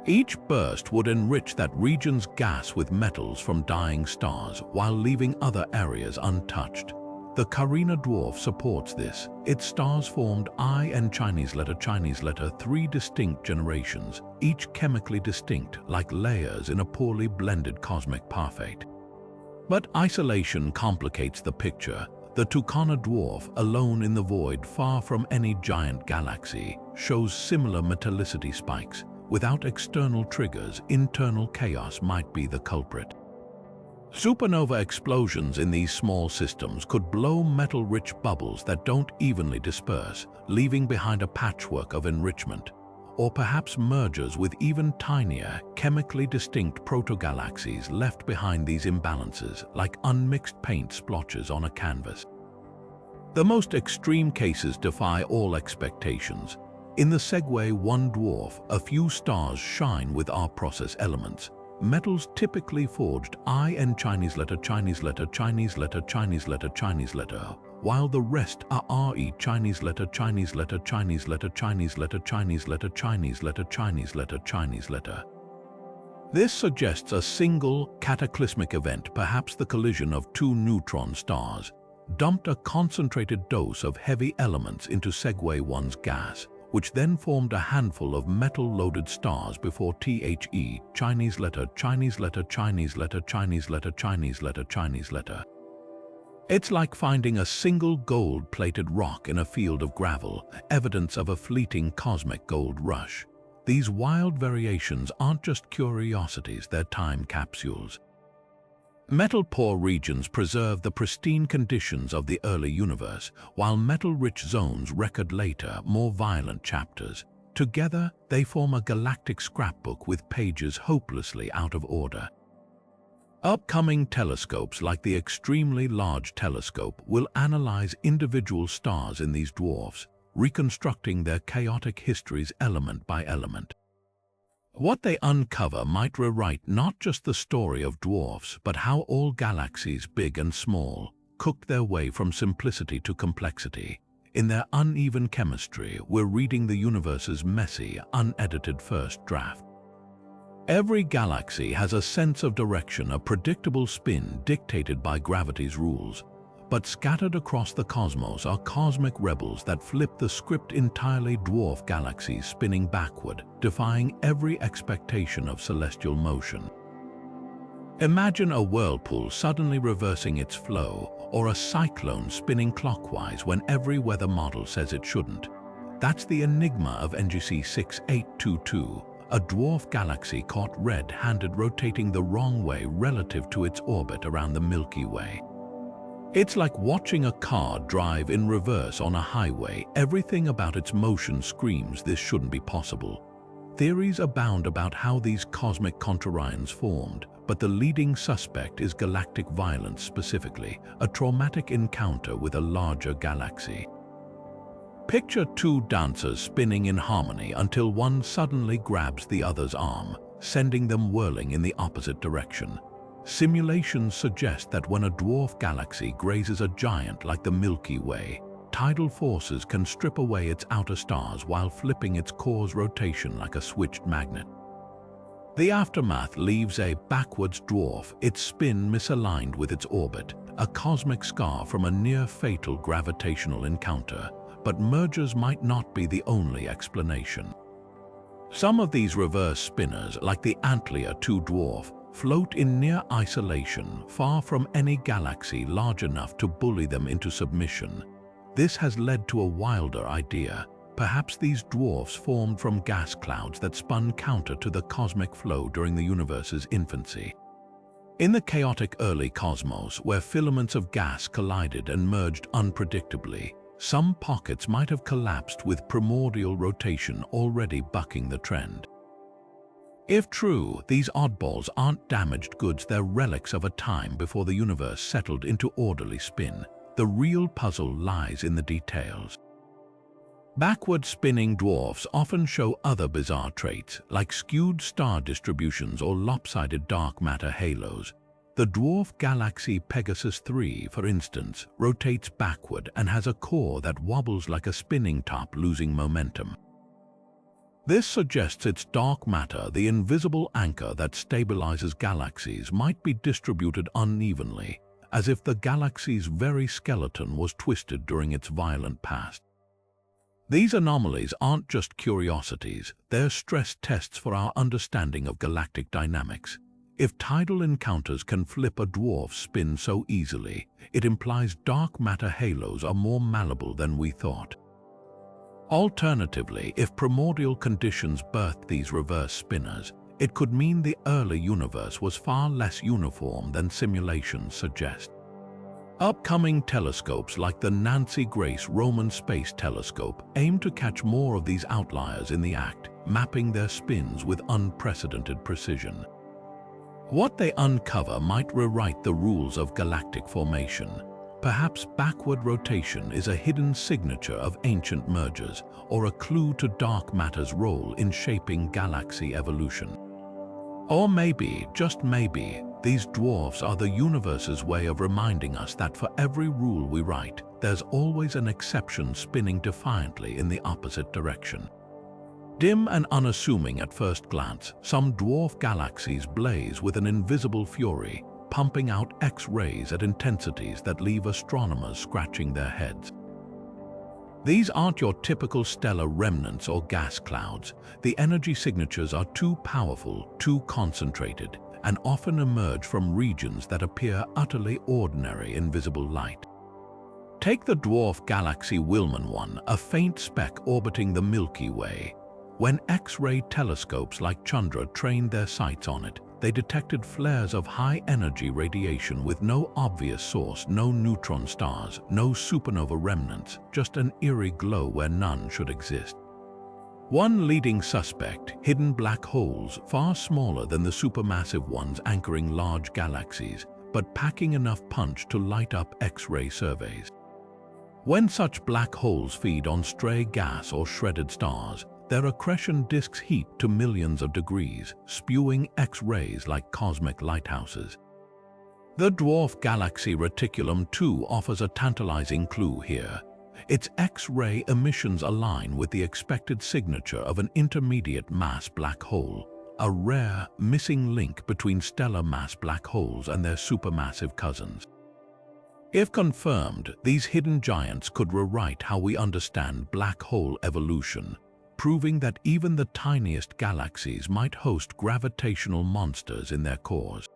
Each burst would enrich that region's gas with metals from dying stars while leaving other areas untouched. The Carina dwarf supports this. Its stars formed Chinese letter 3 distinct generations, each chemically distinct like layers in a poorly blended cosmic parfait. But isolation complicates the picture. The Tucana dwarf, alone in the void far from any giant galaxy, shows similar metallicity spikes. Without external triggers, internal chaos might be the culprit. Supernova explosions in these small systems could blow metal-rich bubbles that don't evenly disperse, leaving behind a patchwork of enrichment. Or perhaps mergers with even tinier, chemically distinct protogalaxies left behind these imbalances, like unmixed paint splotches on a canvas. The most extreme cases defy all expectations. In the Segway 1 dwarf, a few stars shine with our process elements, metals typically forged Chinese letter, while the rest are Chinese letter. This suggests a single, cataclysmic event, perhaps the collision of two neutron stars, dumped a concentrated dose of heavy elements into Segway 1's gas, which then formed a handful of metal-loaded stars before Chinese letter. It's like finding a single gold-plated rock in a field of gravel, evidence of a fleeting cosmic gold rush. These wild variations aren't just curiosities, they're time capsules. Metal-poor regions preserve the pristine conditions of the early universe, while metal-rich zones record later, more violent chapters. Together, they form a galactic scrapbook with pages hopelessly out of order. Upcoming telescopes like the Extremely Large Telescope will analyze individual stars in these dwarfs, reconstructing their chaotic histories element by element. What they uncover might rewrite not just the story of dwarfs, but how all galaxies, big and small, cooked their way from simplicity to complexity. In their uneven chemistry, we're reading the universe's messy, unedited first draft. Every galaxy has a sense of direction, a predictable spin dictated by gravity's rules. But scattered across the cosmos are cosmic rebels that flip the script entirely. Dwarf galaxies spinning backward, defying every expectation of celestial motion. Imagine a whirlpool suddenly reversing its flow, or a cyclone spinning clockwise when every weather model says it shouldn't. That's the enigma of NGC 6822, a dwarf galaxy caught red-handed rotating the wrong way relative to its orbit around the Milky Way. It's like watching a car drive in reverse on a highway. Everything about its motion screams this shouldn't be possible. Theories abound about how these cosmic contrarians formed, but the leading suspect is galactic violence, specifically a traumatic encounter with a larger galaxy. Picture two dancers spinning in harmony until one suddenly grabs the other's arm, sending them whirling in the opposite direction. Simulations suggest that when a dwarf galaxy grazes a giant like the Milky Way, tidal forces can strip away its outer stars while flipping its core's rotation like a switched magnet. The aftermath leaves a backwards dwarf, its spin misaligned with its orbit, a cosmic scar from a near-fatal gravitational encounter. But mergers might not be the only explanation. Some of these reverse spinners, like the Antlier 2 dwarf, float in near isolation, far from any galaxy large enough to bully them into submission. This has led to a wilder idea. Perhaps these dwarfs formed from gas clouds that spun counter to the cosmic flow during the universe's infancy. In the chaotic early cosmos, where filaments of gas collided and merged unpredictably, some pockets might have collapsed with primordial rotation already bucking the trend. If true, these oddballs aren't damaged goods, they're relics of a time before the universe settled into orderly spin. The real puzzle lies in the details. Backward spinning dwarfs often show other bizarre traits, like skewed star distributions or lopsided dark matter halos. The dwarf galaxy Pegasus 3, for instance, rotates backward and has a core that wobbles like a spinning top losing momentum. This suggests its dark matter, the invisible anchor that stabilizes galaxies, might be distributed unevenly, as if the galaxy's very skeleton was twisted during its violent past. These anomalies aren't just curiosities, they're stress tests for our understanding of galactic dynamics. If tidal encounters can flip a dwarf spin so easily, it implies dark matter halos are more malleable than we thought. Alternatively, if primordial conditions birthed these reverse spinners, it could mean the early universe was far less uniform than simulations suggest. Upcoming telescopes like the Nancy Grace Roman Space Telescope aim to catch more of these outliers in the act, mapping their spins with unprecedented precision. What they uncover might rewrite the rules of galactic formation. Perhaps backward rotation is a hidden signature of ancient mergers, or a clue to dark matter's role in shaping galaxy evolution. Or maybe, just maybe, these dwarfs are the universe's way of reminding us that for every rule we write, there's always an exception spinning defiantly in the opposite direction. Dim and unassuming at first glance, some dwarf galaxies blaze with an invisible fury, pumping out X-rays at intensities that leave astronomers scratching their heads. These aren't your typical stellar remnants or gas clouds. The energy signatures are too powerful, too concentrated, and often emerge from regions that appear utterly ordinary in visible light. Take the dwarf galaxy Willman 1, a faint speck orbiting the Milky Way. When X-ray telescopes like Chandra trained their sights on it, they detected flares of high-energy radiation with no obvious source, no neutron stars, no supernova remnants, just an eerie glow where none should exist. One leading suspect, hidden black holes far smaller than the supermassive ones anchoring large galaxies, but packing enough punch to light up X-ray surveys. When such black holes feed on stray gas or shredded stars, their accretion disks heat to millions of degrees, spewing X-rays like cosmic lighthouses. The dwarf galaxy reticulum too offers a tantalizing clue here. Its X-ray emissions align with the expected signature of an intermediate mass black hole, a rare, missing link between stellar mass black holes and their supermassive cousins. If confirmed, these hidden giants could rewrite how we understand black hole evolution, proving that even the tiniest galaxies might host gravitational monsters in their cores.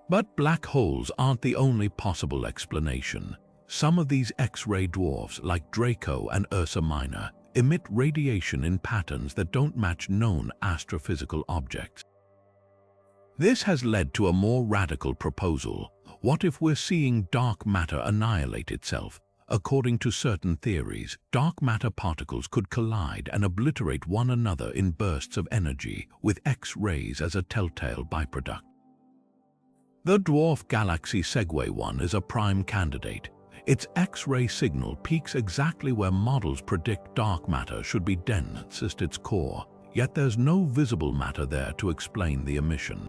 But black holes aren't the only possible explanation. Some of these X-ray dwarfs, like Draco and Ursa Minor, emit radiation in patterns that don't match known astrophysical objects. This has led to a more radical proposal. What if we're seeing dark matter annihilate itself? According to certain theories, dark matter particles could collide and obliterate one another in bursts of energy, with X-rays as a telltale byproduct. The dwarf galaxy Segue 1 is a prime candidate. Its X-ray signal peaks exactly where models predict dark matter should be dense at its core, yet there's no visible matter there to explain the emission.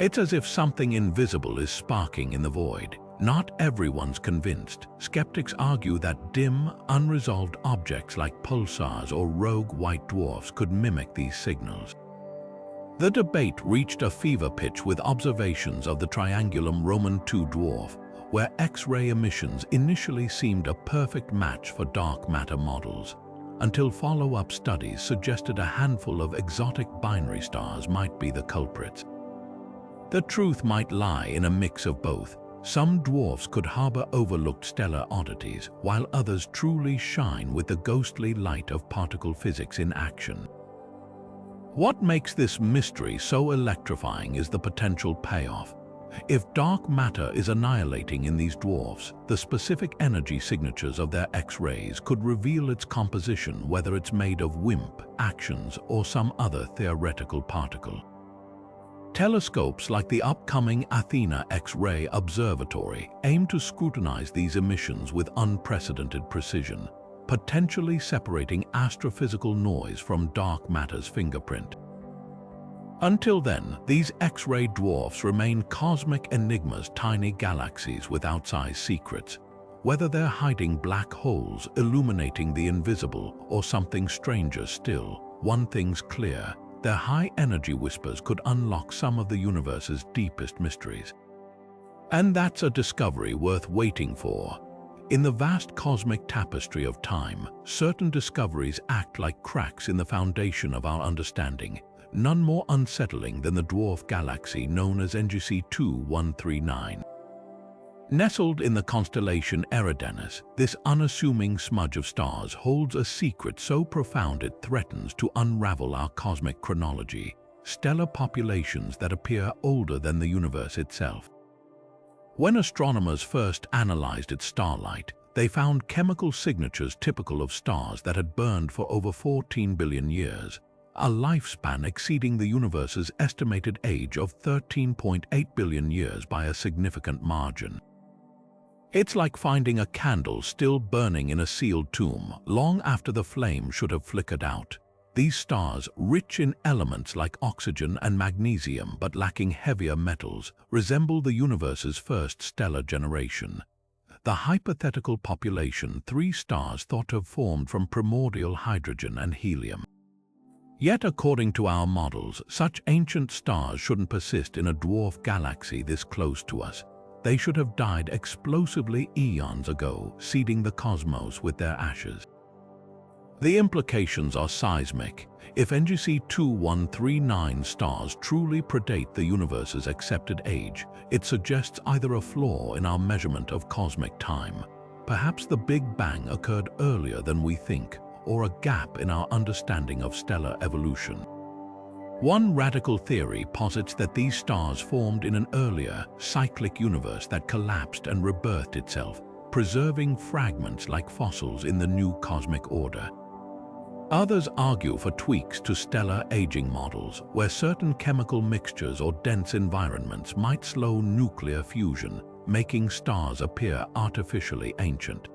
It's as if something invisible is sparking in the void. Not everyone's convinced. Skeptics argue that dim, unresolved objects like pulsars or rogue white dwarfs could mimic these signals. The debate reached a fever pitch with observations of the Triangulum Roman II dwarf, where X-ray emissions initially seemed a perfect match for dark matter models, until follow-up studies suggested a handful of exotic binary stars might be the culprits. The truth might lie in a mix of both. Some dwarfs could harbor overlooked stellar oddities, while others truly shine with the ghostly light of particle physics in action. What makes this mystery so electrifying is the potential payoff. If dark matter is annihilating in these dwarfs, the specific energy signatures of their X-rays could reveal its composition, whether it's made of WIMP, actions, or some other theoretical particle. Telescopes like the upcoming Athena X-ray Observatory aim to scrutinize these emissions with unprecedented precision, potentially separating astrophysical noise from dark matter's fingerprint. Until then, these X-ray dwarfs remain cosmic enigmas, tiny galaxies with outsized secrets. Whether they're hiding black holes, illuminating the invisible, or something stranger still, one thing's clear: their high-energy whispers could unlock some of the universe's deepest mysteries. And that's a discovery worth waiting for. In the vast cosmic tapestry of time, certain discoveries act like cracks in the foundation of our understanding, none more unsettling than the dwarf galaxy known as NGC 2139. Nestled in the constellation Eridanus, this unassuming smudge of stars holds a secret so profound it threatens to unravel our cosmic chronology, stellar populations that appear older than the universe itself. When astronomers first analyzed its starlight, they found chemical signatures typical of stars that had burned for over 14 billion years, a lifespan exceeding the universe's estimated age of 13.8 billion years by a significant margin. It's like finding a candle still burning in a sealed tomb, long after the flame should have flickered out. These stars, rich in elements like oxygen and magnesium but lacking heavier metals, resemble the universe's first stellar generation. The hypothetical population, 3 stars thought to have formed from primordial hydrogen and helium. Yet, according to our models, such ancient stars shouldn't persist in a dwarf galaxy this close to us. They should have died explosively eons ago, seeding the cosmos with their ashes. The implications are seismic. If NGC 2139 stars truly predate the universe's accepted age, it suggests either a flaw in our measurement of cosmic time. Perhaps the Big Bang occurred earlier than we think, or a gap in our understanding of stellar evolution. One radical theory posits that these stars formed in an earlier, cyclic universe that collapsed and rebirthed itself, preserving fragments like fossils in the new cosmic order. Others argue for tweaks to stellar aging models, where certain chemical mixtures or dense environments might slow nuclear fusion, making stars appear artificially ancient.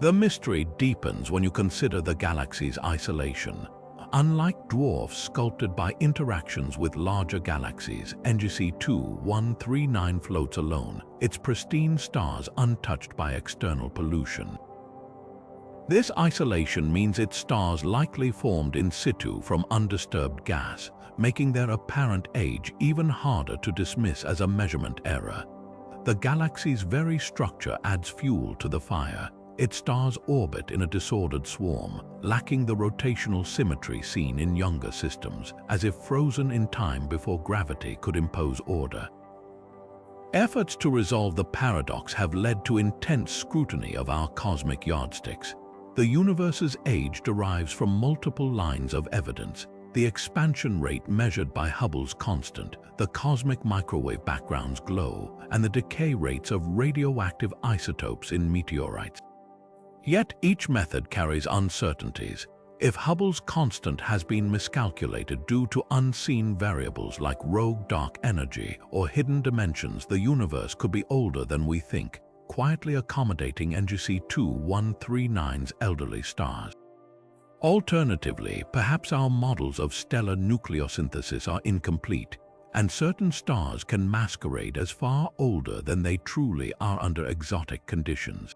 The mystery deepens when you consider the galaxy's isolation. Unlike dwarfs sculpted by interactions with larger galaxies, NGC 2139 floats alone, its pristine stars untouched by external pollution. This isolation means its stars likely formed in situ from undisturbed gas, making their apparent age even harder to dismiss as a measurement error. The galaxy's very structure adds fuel to the fire. Its stars orbit in a disordered swarm, lacking the rotational symmetry seen in younger systems, as if frozen in time before gravity could impose order. Efforts to resolve the paradox have led to intense scrutiny of our cosmic yardsticks. The universe's age derives from multiple lines of evidence: the expansion rate measured by Hubble's constant, the cosmic microwave background's glow, and the decay rates of radioactive isotopes in meteorites. Yet each method carries uncertainties. If Hubble's constant has been miscalculated due to unseen variables like rogue dark energy or hidden dimensions, the universe could be older than we think, quietly accommodating NGC 2139's elderly stars. Alternatively, perhaps our models of stellar nucleosynthesis are incomplete, and certain stars can masquerade as far older than they truly are under exotic conditions.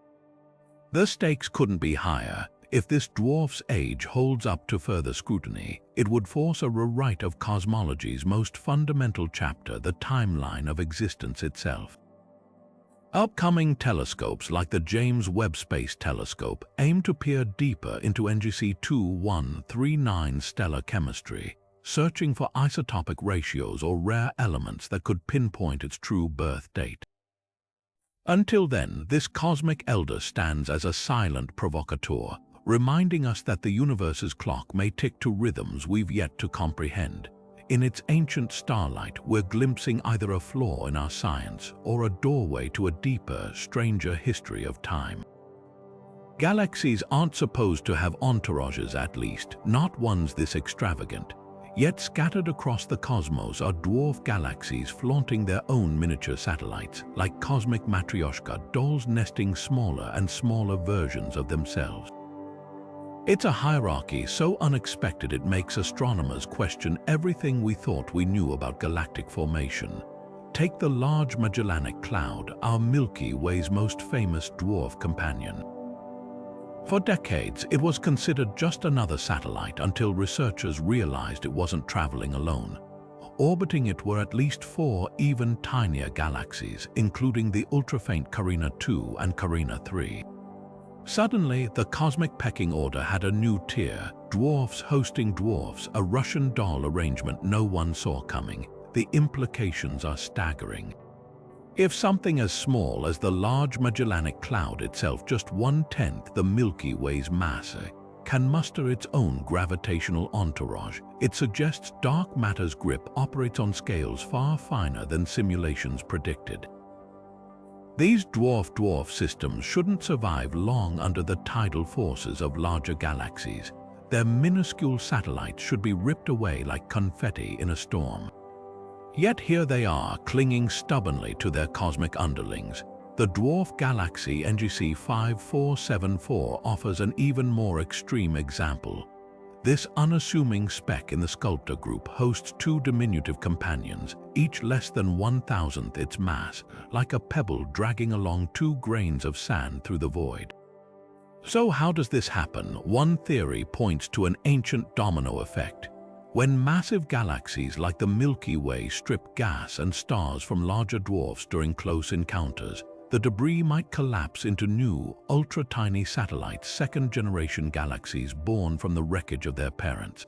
The stakes couldn't be higher. If this dwarf's age holds up to further scrutiny, it would force a rewrite of cosmology's most fundamental chapter, the timeline of existence itself. Upcoming telescopes like the James Webb Space Telescope aim to peer deeper into NGC 2139's stellar chemistry, searching for isotopic ratios or rare elements that could pinpoint its true birth date. Until then, this cosmic elder stands as a silent provocateur, reminding us that the universe's clock may tick to rhythms we've yet to comprehend. In its ancient starlight, we're glimpsing either a flaw in our science or a doorway to a deeper, stranger history of time. Galaxies aren't supposed to have entourages, at least, not ones this extravagant. Yet scattered across the cosmos are dwarf galaxies flaunting their own miniature satellites, like cosmic matryoshka dolls nesting smaller and smaller versions of themselves. It's a hierarchy so unexpected it makes astronomers question everything we thought we knew about galactic formation. Take the Large Magellanic Cloud, our Milky Way's most famous dwarf companion. For decades, it was considered just another satellite until researchers realized it wasn't traveling alone. Orbiting it were at least 4 even tinier galaxies, including the ultra-faint Carina II and Carina III. Suddenly, the cosmic pecking order had a new tier: dwarfs hosting dwarfs, a Russian doll arrangement no one saw coming. The implications are staggering. If something as small as the Large Magellanic Cloud itself, just 1/10 the Milky Way's mass, can muster its own gravitational entourage, it suggests dark matter's grip operates on scales far finer than simulations predicted. These dwarf systems shouldn't survive long under the tidal forces of larger galaxies. Their minuscule satellites should be ripped away like confetti in a storm. Yet here they are, clinging stubbornly to their cosmic underlings. The dwarf galaxy NGC 5474 offers an even more extreme example. This unassuming speck in the Sculptor group hosts 2 diminutive companions, each less than 1,000th its mass, like a pebble dragging along 2 grains of sand through the void. So how does this happen? One theory points to an ancient domino effect. When massive galaxies like the Milky Way strip gas and stars from larger dwarfs during close encounters, the debris might collapse into new, ultra-tiny satellites, second-generation galaxies born from the wreckage of their parents.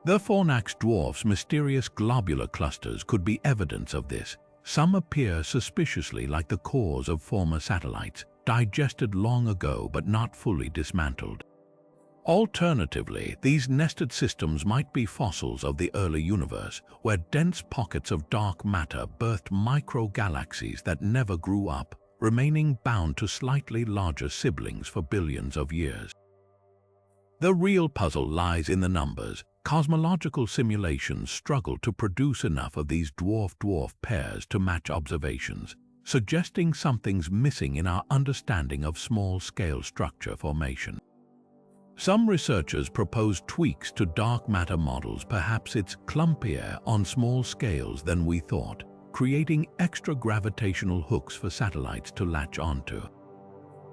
The Fornax dwarfs' mysterious globular clusters could be evidence of this. Some appear suspiciously like the cores of former satellites, digested long ago but not fully dismantled. Alternatively, these nested systems might be fossils of the early universe, where dense pockets of dark matter birthed micro-galaxies that never grew up, remaining bound to slightly larger siblings for billions of years. The real puzzle lies in the numbers. Cosmological simulations struggle to produce enough of these dwarf-dwarf pairs to match observations, suggesting something's missing in our understanding of small-scale structure formation. Some researchers propose tweaks to dark matter models. Perhaps it's clumpier on small scales than we thought, creating extra gravitational hooks for satellites to latch onto.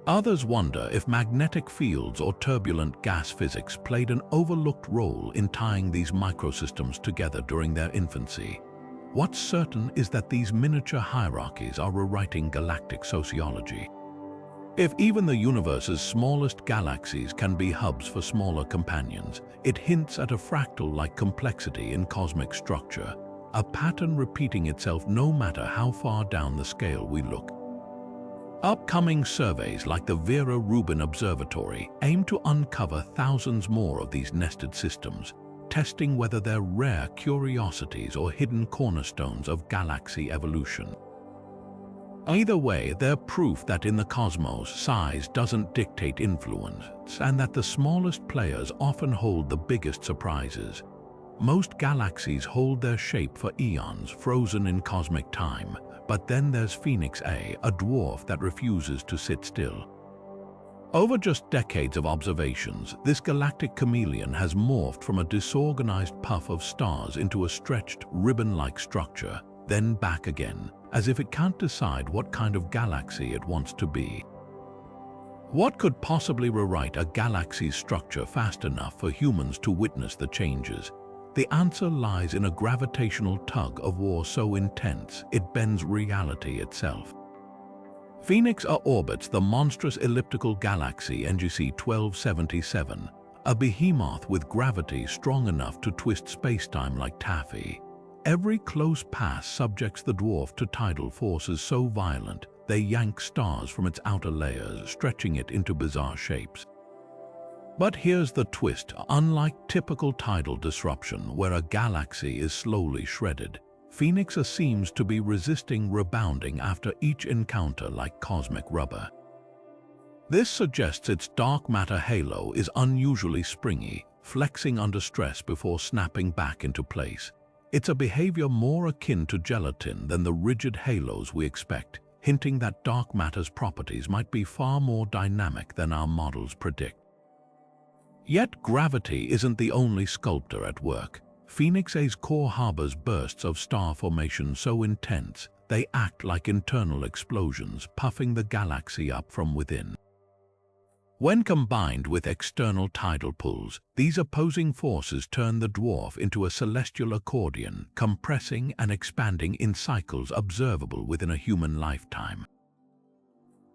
Others wonder if magnetic fields or turbulent gas physics played an overlooked role in tying these microsystems together during their infancy. What's certain is that these miniature hierarchies are rewriting galactic sociology. If even the universe's smallest galaxies can be hubs for smaller companions, it hints at a fractal-like complexity in cosmic structure, a pattern repeating itself no matter how far down the scale we look. Upcoming surveys like the Vera Rubin Observatory aim to uncover thousands more of these nested systems, testing whether they're rare curiosities or hidden cornerstones of galaxy evolution. Either way, they're proof that in the cosmos, size doesn't dictate influence, and that the smallest players often hold the biggest surprises. Most galaxies hold their shape for eons, frozen in cosmic time, but then there's Phoenix A, a dwarf that refuses to sit still. Over just decades of observations, this galactic chameleon has morphed from a disorganized puff of stars into a stretched, ribbon-like structure, then back again, as if it can't decide what kind of galaxy it wants to be. What could possibly rewrite a galaxy's structure fast enough for humans to witness the changes? The answer lies in a gravitational tug-of-war so intense it bends reality itself. Phoenix A orbits the monstrous elliptical galaxy NGC 1277, a behemoth with gravity strong enough to twist spacetime like taffy. Every close pass subjects the dwarf to tidal forces so violent they yank stars from its outer layers, stretching it into bizarre shapes. But here's the twist. Unlike typical tidal disruption, where a galaxy is slowly shredded, Phoenix A seems to be resisting rebounding after each encounter like cosmic rubber. This suggests its dark matter halo is unusually springy, flexing under stress before snapping back into place. It's a behavior more akin to gelatin than the rigid halos we expect, hinting that dark matter's properties might be far more dynamic than our models predict. Yet gravity isn't the only sculptor at work. Phoenix A's core harbors bursts of star formation so intense they act like internal explosions, puffing the galaxy up from within. When combined with external tidal pulls, these opposing forces turn the dwarf into a celestial accordion, compressing and expanding in cycles observable within a human lifetime.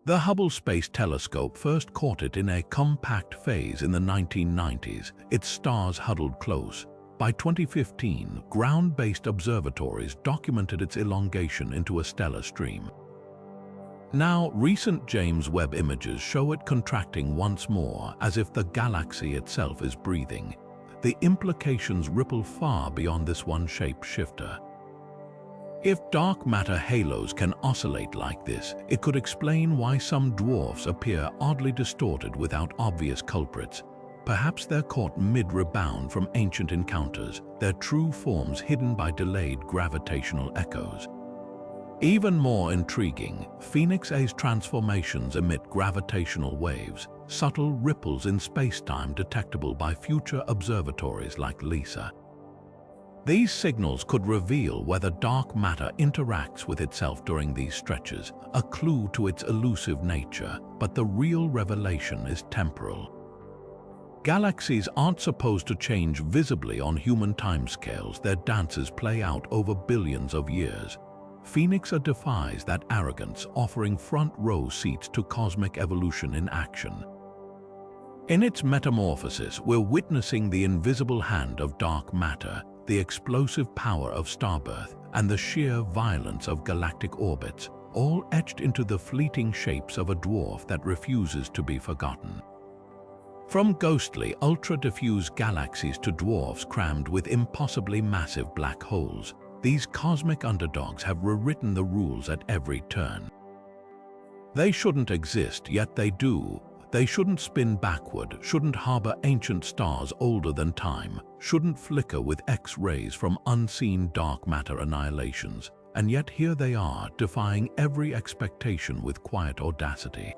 The Hubble Space Telescope first caught it in a compact phase in the 1990s, its stars huddled close. By 2015, ground-based observatories documented its elongation into a stellar stream. Now, recent James Webb images show it contracting once more, as if the galaxy itself is breathing. The implications ripple far beyond this one shapeshifter. If dark matter halos can oscillate like this, it could explain why some dwarfs appear oddly distorted without obvious culprits. Perhaps they're caught mid-rebound from ancient encounters, their true forms hidden by delayed gravitational echoes. Even more intriguing, Phoenix A's transformations emit gravitational waves, subtle ripples in spacetime detectable by future observatories like LISA. These signals could reveal whether dark matter interacts with itself during these stretches, a clue to its elusive nature, but the real revelation is temporal. Galaxies aren't supposed to change visibly on human timescales. Their dances play out over billions of years. Phoenix A defies that arrogance, offering front-row seats to cosmic evolution in action. In its metamorphosis, we're witnessing the invisible hand of dark matter, the explosive power of starbirth, and the sheer violence of galactic orbits, all etched into the fleeting shapes of a dwarf that refuses to be forgotten. From ghostly, ultra-diffuse galaxies to dwarfs crammed with impossibly massive black holes, these cosmic underdogs have rewritten the rules at every turn. They shouldn't exist, yet they do. They shouldn't spin backward, shouldn't harbor ancient stars older than time, shouldn't flicker with X-rays from unseen dark matter annihilations. And yet here they are, defying every expectation with quiet audacity.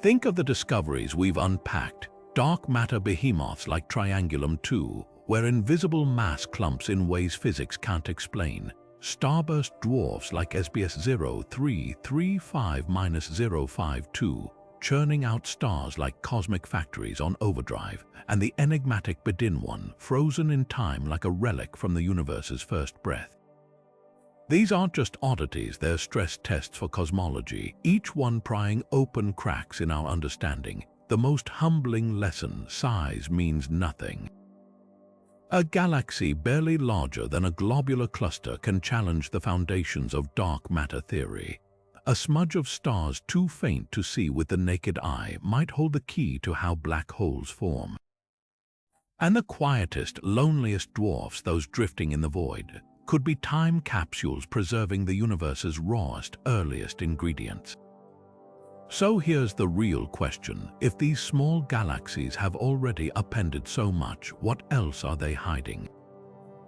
Think of the discoveries we've unpacked. Dark matter behemoths like Triangulum 2, where invisible mass clumps in ways physics can't explain. Starburst dwarfs like SBS 0335-052, churning out stars like cosmic factories on overdrive, and the enigmatic Bedin one, frozen in time like a relic from the universe's first breath. These aren't just oddities, they're stress tests for cosmology, each one prying open cracks in our understanding. The most humbling lesson: size means nothing. A galaxy barely larger than a globular cluster can challenge the foundations of dark matter theory. A smudge of stars too faint to see with the naked eye might hold the key to how black holes form. And the quietest, loneliest dwarfs, those drifting in the void, could be time capsules preserving the universe's rawest, earliest ingredients. So here's the real question: if these small galaxies have already appended so much, what else are they hiding?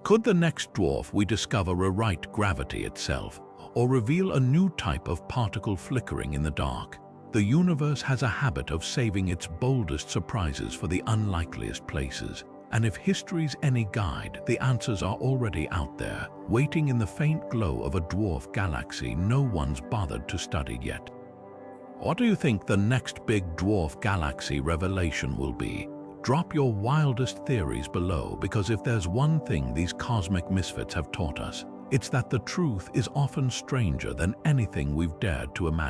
Could the next dwarf we discover rewrite gravity itself, or reveal a new type of particle flickering in the dark? The universe has a habit of saving its boldest surprises for the unlikeliest places. And if history's any guide, the answers are already out there, waiting in the faint glow of a dwarf galaxy no one's bothered to study yet. What do you think the next big dwarf galaxy revelation will be? Drop your wildest theories below, because if there's one thing these cosmic misfits have taught us, it's that the truth is often stranger than anything we've dared to imagine.